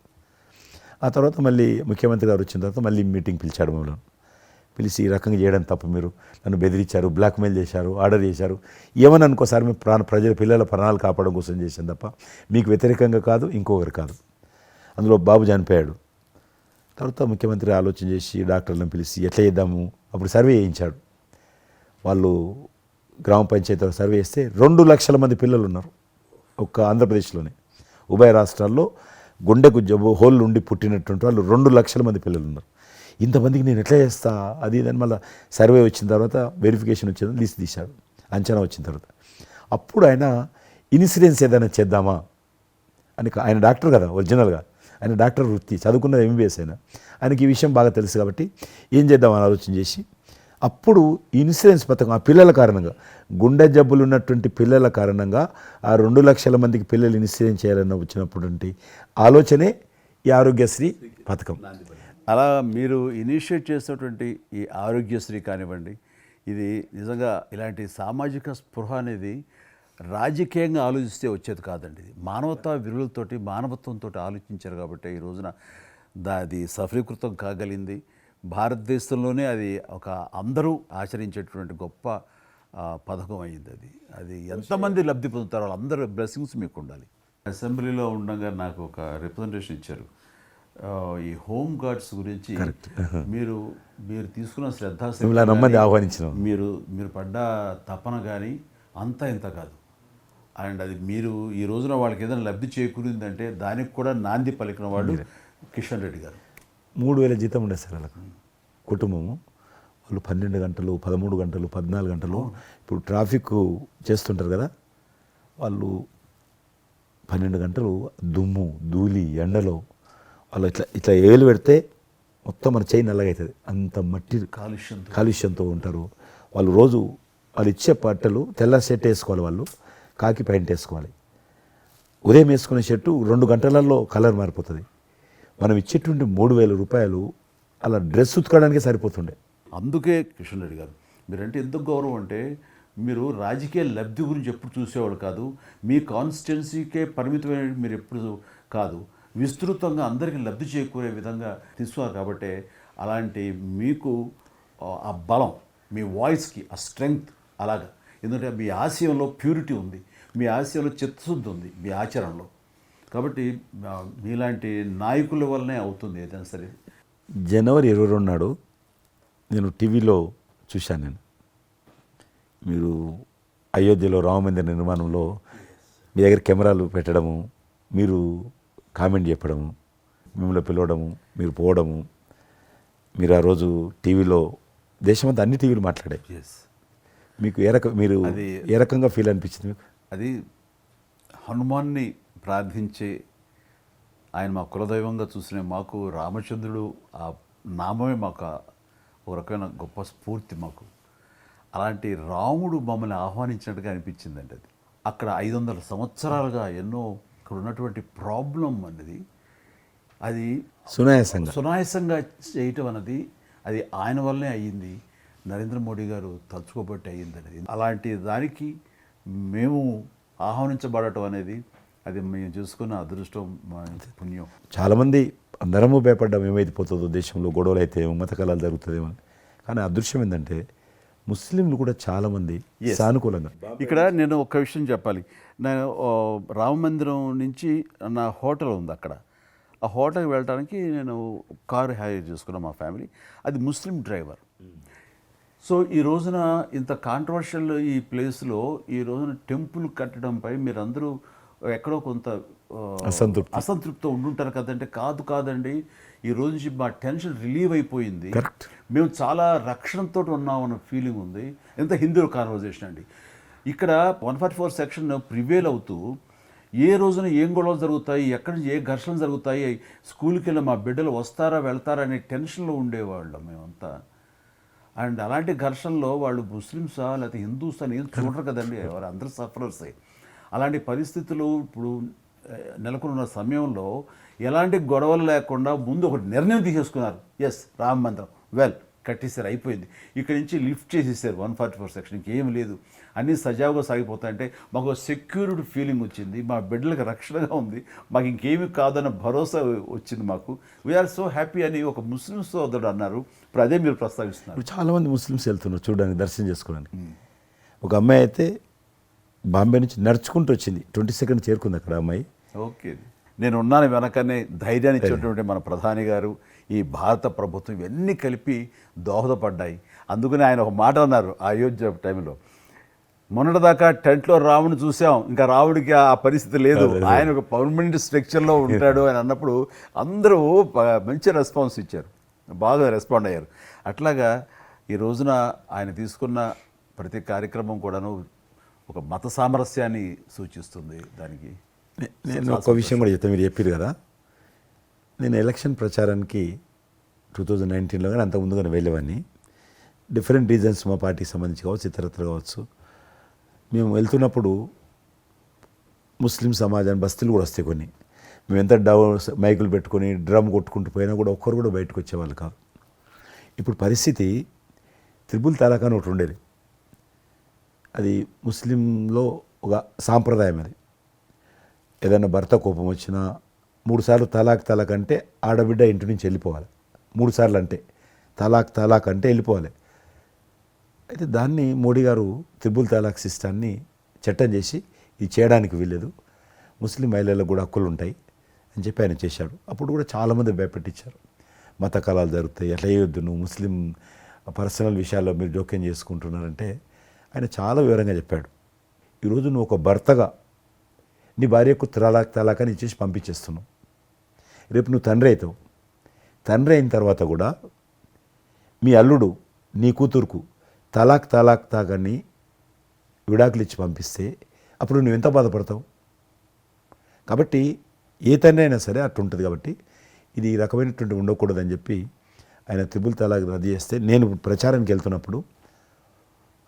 ఆ తర్వాత మళ్ళీ ముఖ్యమంత్రి గారు వచ్చిన తర్వాత మళ్ళీ మీటింగ్ పిలిచాడు మమ్మల్ని. పిలిచి ఈ రకంగా చేయడం తప్ప, మీరు నన్ను బెదిరించారు, బ్లాక్మెయిల్ చేశారు, ఆర్డర్ చేశారు, ఏమని అనుకోసారి మేము ప్రజల పిల్లల ప్రాణాలు కాపాడడం కోసం చేశాం తప్ప మీకు వ్యతిరేకంగా కాదు, ఇంకొకరు కాదు. అందులో బాబు చనిపోయాడు. తర్వాత ముఖ్యమంత్రి ఆలోచన చేసి డాక్టర్లను పిలిచి ఎట్లా చేద్దాము, అప్పుడు సర్వే చేయించాడు. వాళ్ళు గ్రామ పంచాయతీలో సర్వే చేస్తే 2 లక్షల మంది పిల్లలు ఉన్నారు ఒక్క ఆంధ్రప్రదేశ్లోనే. ఉభయ రాష్ట్రాల్లో గుండెకు జబ్బు హోల్ ఉండి పుట్టినటువంటి వాళ్ళు 2 లక్షల మంది పిల్లలు ఉన్నారు. ఇంతమందికి నేను ఎట్లా చేస్తా అది దాని మళ్ళీ సర్వే వచ్చిన తర్వాత వెరిఫికేషన్ వచ్చిన లిస్ట్ తీశాడు, అంచనా వచ్చిన తర్వాత అప్పుడు ఆయన ఇన్సూరెన్స్ ఏదైనా చేద్దామా అని, ఆయన డాక్టర్ కదా ఒరిజినల్గా, ఆయన డాక్టర్ వృత్తి చదువుకున్నది MBBS అయినా, ఆయనకి ఈ విషయం బాగా తెలుసు కాబట్టి ఏం చేద్దామని ఆలోచన చేసి అప్పుడు ఇన్సూరెన్స్ పథకం ఆ పిల్లల కారణంగా, గుండె జబ్బులు ఉన్నటువంటి పిల్లల కారణంగా ఆ 2 లక్షల మందికి పిల్లలు ఇన్సూరెన్స్ చేయాలన్న వచ్చినటువంటి ఆలోచనే ఈ ఆరోగ్యశ్రీ పథకం. అలా మీరు ఇనిషియేట్ చేసినటువంటి ఈ ఆరోగ్యశ్రీ కానివ్వండి, ఇది నిజంగా ఇలాంటి సామాజిక స్పృహ అనేది రాజకీయంగా ఆలోచిస్తే వచ్చేది కాదండి. ఇది మానవతా విలువలతోటి మానవత్వంతో ఆలోచించారు కాబట్టి ఈ రోజున అది సఫలీకృతం కాగలిగింది. భారతదేశంలోనే అది ఒక అందరూ ఆచరించేటువంటి గొప్ప పథకం అయింది. అది ఎంతమంది లబ్ధి పొందుతారో వాళ్ళందరూ బ్లెస్సింగ్స్ మీకు ఉండాలి. అసెంబ్లీలో ఉండగా నాకు ఒక రిప్రజెంటేషన్ ఇచ్చారు. ఈ హోమ్ గార్డ్స్ గురించి మీరు తీసుకున్న శ్రద్ధ ఆహ్వానించిన మీరు పడ్డ తపన కానీ అంతా ఇంత కాదు. అండ్ అది మీరు ఈ రోజున వాళ్ళకి ఏదైనా లబ్ధి చేకూరిందంటే దానికి కూడా నాంది పలికిన వాళ్ళు కిషన్ రెడ్డి గారు. 3,000 జీతం ఉండేది సార్ వాళ్ళకు. కుటుంబము వాళ్ళు 12 గంటలు 13 గంటలు 14 గంటలు ఇప్పుడు ట్రాఫిక్ చేస్తుంటారు కదా, వాళ్ళు 12 గంటలు దుమ్ము ధూళి ఎండలో వాళ్ళు ఇట్లా ఏలు పెడితే మొత్తం మన చేయి నల్లగా అవుతుంది, అంత మట్టి కాలుష్యంతో ఉంటారు వాళ్ళు. రోజు వాళ్ళు ఇచ్చే బట్టలు తెల్ల షర్ట్ వేసుకోవాలి, వాళ్ళు కాకి ప్యాంట్ వేసుకోవాలి. ఉదయం వేసుకునే షర్టు 2 గంటలలో కలర్ మారిపోతుంది. మనం ఇచ్చేటువంటి 3,000 రూపాయలు అలా డ్రెస్ ఉతకడానికే సరిపోతుండే. అందుకే కిషన్ రెడ్డి గారు మీరంటే ఎందుకు గౌరవం అంటే, మీరు రాజకీయ లబ్ధి గురించి ఎప్పుడు చూసేవాళ్ళు కాదు, మీ కాన్స్టిట్యున్సీకే పరిమితమైన మీరు ఎప్పుడు కాదు, విస్తృతంగా అందరికీ లబ్ధి చేకూరే విధంగా తీసుకున్నారు. కాబట్టి అలాంటి మీకు ఆ బలం, మీ వాయిస్కి ఆ స్ట్రెంగ్త్ అలాగా, ఎందుకంటే మీ ఆశయంలో ప్యూరిటీ ఉంది, మీ ఆశయంలో చిత్తశుద్ధి ఉంది మీ ఆచరణలో. కాబట్టి మీలాంటి నాయకుల వల్లనే అవుతుంది ఏదైనా సరే. జనవరి 22 నాడు నేను టీవీలో చూశాను, మీరు అయోధ్యలో రామమందిర నిర్మాణంలో మీ దగ్గర కెమెరాలు పెట్టడము, మీరు కామెంట్ చెప్పడము, మిమ్మల్ని పిలవడము, మీరు పోవడము, మీరు ఆ రోజు టీవీలో దేశమంతా అన్ని టీవీలు మాట్లాడాయి. మీకు మీరు ఏ రకంగా ఫీల్ అనిపించింది మీకు? అది హనుమాన్ని ప్రార్థించే ఆయన మా కులదైవంగా చూసిన మాకు రామచంద్రుడు ఆ నామమే మాకు ఒక రకమైన గొప్ప స్ఫూర్తి మాకు. అలాంటి రాముడు మమ్మల్ని ఆహ్వానించినట్టుగా అనిపించిందండి. అది అక్కడ 500 సంవత్సరాలుగా ఎన్నో ఇక్కడ ఉన్నటువంటి ప్రాబ్లం అనేది అది సునాయాసంగా చేయటం అన్నది అది ఆయన వల్లనే అయ్యింది, నరేంద్ర మోడీ గారు తలుచుకోబట్టి అయ్యింది అనేది. అలాంటి దానికి మేము ఆహ్వానించబడటం అనేది అది మేము చూసుకున్న అదృష్టం, మా పుణ్యం. చాలామంది అందరము భయపడ్డాం ఏమైపోతుందో దేశంలో, గొడవలు అయితే మత కళాలు జరుగుతుందేమో. కానీ అదృశ్యం ఏంటంటే ముస్లింలు కూడా చాలామంది సానుకూలంగా. ఇక్కడ నేను ఒక విషయం చెప్పాలి. నేను రామ మందిరం నుంచి నా హోటల్ ఉంది అక్కడ, ఆ హోటల్కి వెళ్ళడానికి నేను కారు హైర్ చేసుకున్నాను మా ఫ్యామిలీ, అది ముస్లిం డ్రైవర్. సో ఈ రోజున ఇంత కాంట్రవర్షియల్ ఈ ప్లేస్లో ఈ రోజున టెంపుల్ కట్టడంపై మీరందరూ ఎక్కడో కొంత అసంతృప్తితో ఉండుంటారు కదంటే, కాదండి, ఈ రోజు నుంచి మా టెన్షన్ రిలీవ్ అయిపోయింది, మేము చాలా రక్షణతో ఉన్నామన్న ఫీలింగ్ ఉంది. ఎంత హిందూ కాన్వర్జేషన్ అండి. ఇక్కడ 144 సెక్షన్ ప్రివేల్ అవుతూ ఏ రోజున ఏం గొడవలు జరుగుతాయి, ఎక్కడి నుంచి ఏ ఘర్షణలు జరుగుతాయి, స్కూల్కి వెళ్ళి మా బిడ్డలు వస్తారా వెళ్తారా అనే టెన్షన్లో ఉండేవాళ్ళం మేమంతా. అండ్ అలాంటి ఘర్షణలో వాళ్ళు ముస్లిమ్సా లేకపోతే హిందూస్ అని ఏం చూడరు కదండి, వారు అందరూ సఫరర్సే. అలాంటి పరిస్థితులు ఇప్పుడు నెలకొన్న సమయంలో ఎలాంటి గొడవలు లేకుండా ముందు ఒక నిర్ణయం తీసేసుకున్నారు. ఎస్, రామ మందిరం కట్టేసారు, అయిపోయింది. ఇక్కడి నుంచి లిఫ్ట్ చేసేసారు 144 సెక్షన్, ఇంకేం లేదు, అన్నీ సజావుగా సాగిపోతాయంటే మాకు సెక్యూర్డ్ ఫీలింగ్ వచ్చింది, మా బిడ్డలకు రక్షణగా ఉంది, మాకు ఇంకేమీ కాదన్న భరోసా వచ్చింది మాకు. వీఆర్ సో హ్యాపీ అని ఒక ముస్లిం సోదరుడు అన్నారు. ఇప్పుడు అదే మీరు ప్రస్తావిస్తున్నారు. ఇప్పుడు చాలామంది ముస్లిమ్స్ వెళ్తున్నారు చూడడానికి, దర్శనం చేసుకోవడానికి. ఒక అమ్మాయి అయితే బాంబే నుంచి నడుచుకుంటూ వచ్చింది, 22nd చేరుకుంది అక్కడ అమ్మాయి. ఓకే, నేను ఉన్నాను వెనకనే ధైర్యాన్ని ఇచ్చేటువంటి మన ప్రధాని గారు, ఈ భారత ప్రభుత్వం, ఇవన్నీ కలిపి దోహదపడ్డాయి. అందుకని ఆయన ఒక మాట అన్నారు అయోధ్య టైంలో, మొన్నటిదాకా టెంట్లో రాముడిని చూసాం, ఇంకా రాముడికి ఆ పరిస్థితి లేదు, ఆయన ఒక పర్మనెంట్ స్ట్రక్చర్లో ఉంటాడు అని అన్నప్పుడు అందరూ మంచి రెస్పాన్స్ ఇచ్చారు, బాగా రెస్పాండ్ అయ్యారు. అట్లాగా ఈ రోజున ఆయన తీసుకున్న ప్రతి కార్యక్రమం కూడాను ఒక మత సామరస్యాన్ని సూచిస్తుంది. దానికి నేను ఒక విషయం కూడా చెప్తాను, మీరు చెప్పారు కదా, నేను ఎలక్షన్ ప్రచారానికి 2019లో కానీ అంత ముందుగానే వెళ్ళేవాడిని. డిఫరెంట్ రీజన్స్ మా పార్టీకి సంబంధించి కావచ్చు, ఇతరత్ర కావచ్చు. మేము వెళ్తున్నప్పుడు ముస్లిం సమాజాన్ని బస్తీలు కూడా వస్తాయి కొన్ని, మేము ఎంత మైకులు పెట్టుకొని డ్రమ్ కొట్టుకుంటూ పోయినా కూడా ఒక్కరు కూడా బయటకు వచ్చేవాళ్ళు కాదు. ఇప్పుడు పరిస్థితి త్రిపుల్ తలాక్ అని ఒకటి ఉండేది, అది ముస్లింలో ఒక సాంప్రదాయం. అది ఏదైనా భర్త కోపం వచ్చినా 3 సార్లు తలాక్ అంటే ఆడబిడ్డ ఇంటి నుంచి వెళ్ళిపోవాలి. 3 సార్లు అంటే తలాక్ అంటే వెళ్ళిపోవాలి. అయితే దాన్ని మోడీ గారు త్రిపుల్ తలాక్ సిస్టాన్ని చట్టం చేసి ఇది చేయడానికి వీల్లేదు, ముస్లిం మహిళలకు కూడా హక్కులు ఉంటాయి అని చెప్పి ఆయన చేశాడు. అప్పుడు కూడా చాలామంది భయపెట్టించారు, మత కళాలు జరుగుతాయి, అట్లా వేయొద్దు, నువ్వు ముస్లిం పర్సనల్ విషయాల్లో మీరు జోక్యం చేసుకుంటున్నారంటే ఆయన చాలా వివరంగా చెప్పాడు. ఈరోజు నువ్వు ఒక భర్తగా నీ భార్యకు తలాక్ అని ఇచ్చేసి పంపించేస్తున్నావు. రేపు నువ్వు తండ్రి అవుతావు, తండ్రి అయిన తర్వాత కూడా మీ అల్లుడు నీ కూతురుకు తాకని విడాకులు ఇచ్చి పంపిస్తే అప్పుడు నువ్వు ఎంత బాధపడతావు? కాబట్టి ఏ తండ్రి అయినా సరే అట్లా ఉంటుంది. కాబట్టి ఇది ఈ రకమైనటువంటి ఉండకూడదని చెప్పి ఆయన త్రిపుల్ తలాక్ రద్దు చేస్తే, నేను ప్రచారానికి వెళ్తున్నప్పుడు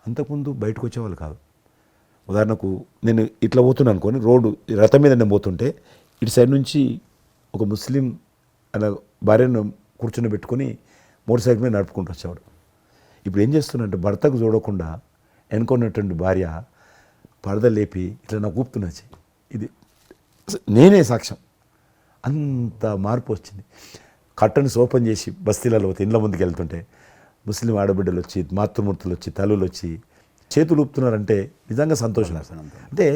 అంతకుముందు బయటకు వచ్చేవాళ్ళు కాదు. ఉదాహరణకు నేను ఇట్లా పోతున్నాను అనుకోని, రోడ్డు రథం మీద నేను పోతుంటే ఇటు సైడ్ నుంచి ఒక ముస్లిం అలా భార్యను కూర్చుని పెట్టుకొని మోటార్ సైకిల్ మీద నడుపుకుంటూ వచ్చేవాడు. ఇప్పుడు ఏం చేస్తున్నట్టు భర్తకు చూడకుండా ఎన్నుకున్నటువంటి భార్య పరద లేపి ఇట్లా నాకు ఊపుతున్నచ్చి, ఇది నేనే సాక్ష్యం. అంత మార్పు వచ్చింది. కట్టన్స్ ఓపెన్ చేసి బస్తీలలో పోతే ఇండ్ల ముందుకు వెళ్తుంటే ముస్లిం ఆడబిడ్డలు వచ్చి, మాతృమూర్తులు వచ్చి, తల్లులు వచ్చి చేతులు ఊపుతున్నారంటే నిజంగా సంతోషం. అంటే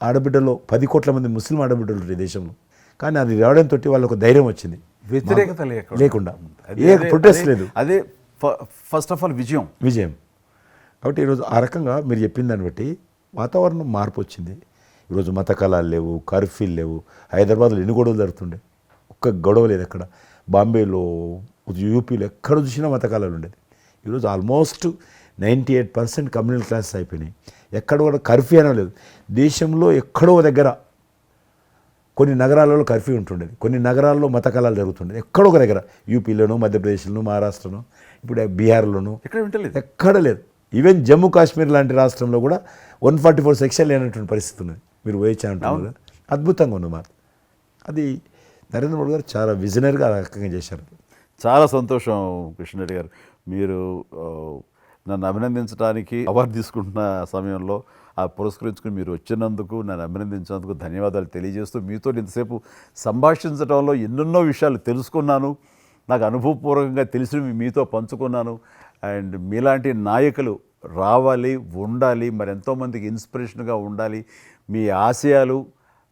ఆడబిడ్డలో 10 కోట్ల మంది ముస్లిం ఆడబిడ్డలు ఈ దేశంలో, కానీ అది రావడంతో వాళ్ళకు ధైర్యం వచ్చింది, వ్యతిరేకత లేకుండా ఏ ప్రొటెస్ట్ లేదు. అదే ఫస్ట్ ఆఫ్ ఆల్ విజయం. కాబట్టి ఈరోజు ఆ రకంగా మీరు చెప్పిన దాన్ని బట్టి వాతావరణం మార్పు వచ్చింది. ఈరోజు మత కళాలు లేవు, కర్ఫ్యూలు లేవు. హైదరాబాద్లో ఎన్ని గొడవలు జరుగుతుండే, ఒక్క గొడవ లేదు ఎక్కడ. బాంబేలో, యూపీలో ఎక్కడ చూసినా మత కళాలు ఉండేది. ఈరోజు ఆల్మోస్ట్ 98% కమ్యూనల్ క్లాసెస్ అయిపోయినాయి. ఎక్కడ కూడా కర్ఫ్యూ అనే లేదు. దేశంలో ఎక్కడో దగ్గర కొన్ని నగరాలలో కర్ఫ్యూ ఉంటుండేది, కొన్ని నగరాల్లో మత కళాలు జరుగుతుండేది. ఎక్కడో ఒక దగ్గర యూపీలోనూ, మధ్యప్రదేశ్లోనూ, మహారాష్ట్రలోనూ, ఇప్పుడు బీహార్లోనూ ఎక్కడ లేదు. ఈవెన్ జమ్మూ కాశ్మీర్ లాంటి రాష్ట్రంలో కూడా 144 సెక్షన్ లేనటువంటి పరిస్థితి ఉన్నది. మీరు వేయచ్చా అంటున్నారు కదా, అద్భుతంగా ఉంది మాట. అది నరేంద్ర మోడీ గారు చాలా విజనరీగా ఆ రకంగా చేశారు. చాలా సంతోషం కృష్ణరెడ్డి గారు, మీరు నన్ను అభినందించడానికి అవార్డు తీసుకుంటున్న సమయంలో ఆ పురస్కరించుకుని మీరు వచ్చినందుకు, నన్ను అభినందించినందుకు ధన్యవాదాలు తెలియజేస్తూ, మీతో ఇంతసేపు సంభాషించడంలో ఎన్నెన్నో విషయాలు తెలుసుకున్నాను, నాకు అనుభవపూర్వకంగా తెలిసినవి మీతో పంచుకున్నాను. అండ్ మీలాంటి నాయకులు రావాలి, ఉండాలి, మరి ఎంతోమందికి ఇన్స్పిరేషన్గా ఉండాలి. మీ ఆశయాలు,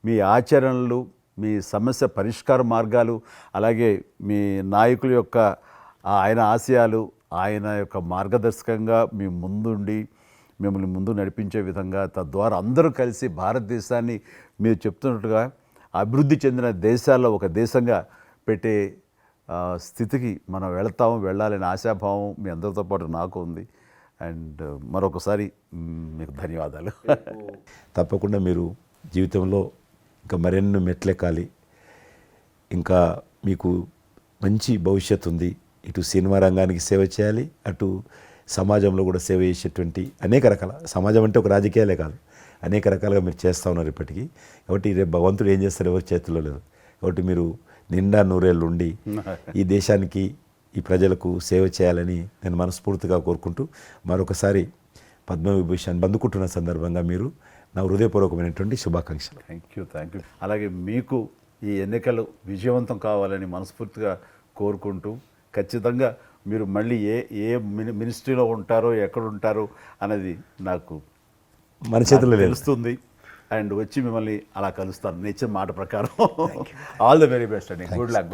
మీ ఆచరణలు, మీ సమస్య పరిష్కార మార్గాలు, అలాగే మీ నాయకుల యొక్క ఆయన ఆశయాలు, ఆయన యొక్క మార్గదర్శకంగా మీ ముందుండి మిమ్మల్ని ముందు నడిపించే విధంగా, తద్వారా అందరూ కలిసి భారతదేశాన్ని మీరు చెప్తున్నట్టుగా అభివృద్ధి చెందిన దేశాల్లో ఒక దేశంగా పెట్టే స్థితికి మనం వెళ్ళాలనే ఆశాభావం మీ అందరితో పాటు నాకు ఉంది. అండ్ మరొకసారి మీకు ధన్యవాదాలు. తప్పకుండా మీరు జీవితంలో ఇంకా మరెన్నో మెట్లెక్కాలి, ఇంకా మీకు మంచి భవిష్యత్తు ఉంది. ఇటు సినిమా రంగానికి సేవ చేయాలి, అటు సమాజంలో కూడా సేవ చేసేటువంటి అనేక రకాల, సమాజం అంటే ఒక రాజకీయాలే కాదు, అనేక రకాలుగా మీరు చేస్తూ ఉన్నారు ఇప్పటికీ. కాబట్టి రేపు భగవంతుడు ఏం చేస్తారు ఎవరి చేతుల్లో లేదు. కాబట్టి మీరు నిండా నూరేళ్ళు ఉండి ఈ దేశానికి, ఈ ప్రజలకు సేవ చేయాలని నేను మనస్ఫూర్తిగా కోరుకుంటూ మరొకసారి పద్మవిభూషణ్ అందుకుంటున్న సందర్భంగా మీరు నా హృదయపూర్వకమైనటువంటి శుభాకాంక్షలు. Thank you. అలాగే మీకు ఈ ఎన్నికలు విజయవంతం కావాలని మనస్ఫూర్తిగా కోరుకుంటూ, ఖచ్చితంగా మీరు మళ్ళీ ఏ మినిస్ట్రీలో ఉంటారో, ఎక్కడ ఉంటారో అనేది నాకు మన చేతుల్లో లేదు. తెలుస్తుంది. అండ్ వచ్చి మిమ్మల్ని అలా కలుస్తాను నేను ఇచ్చిన మాట ప్రకారం. ఆల్ ద వెరీ బెస్ట్ అండి. Good luck.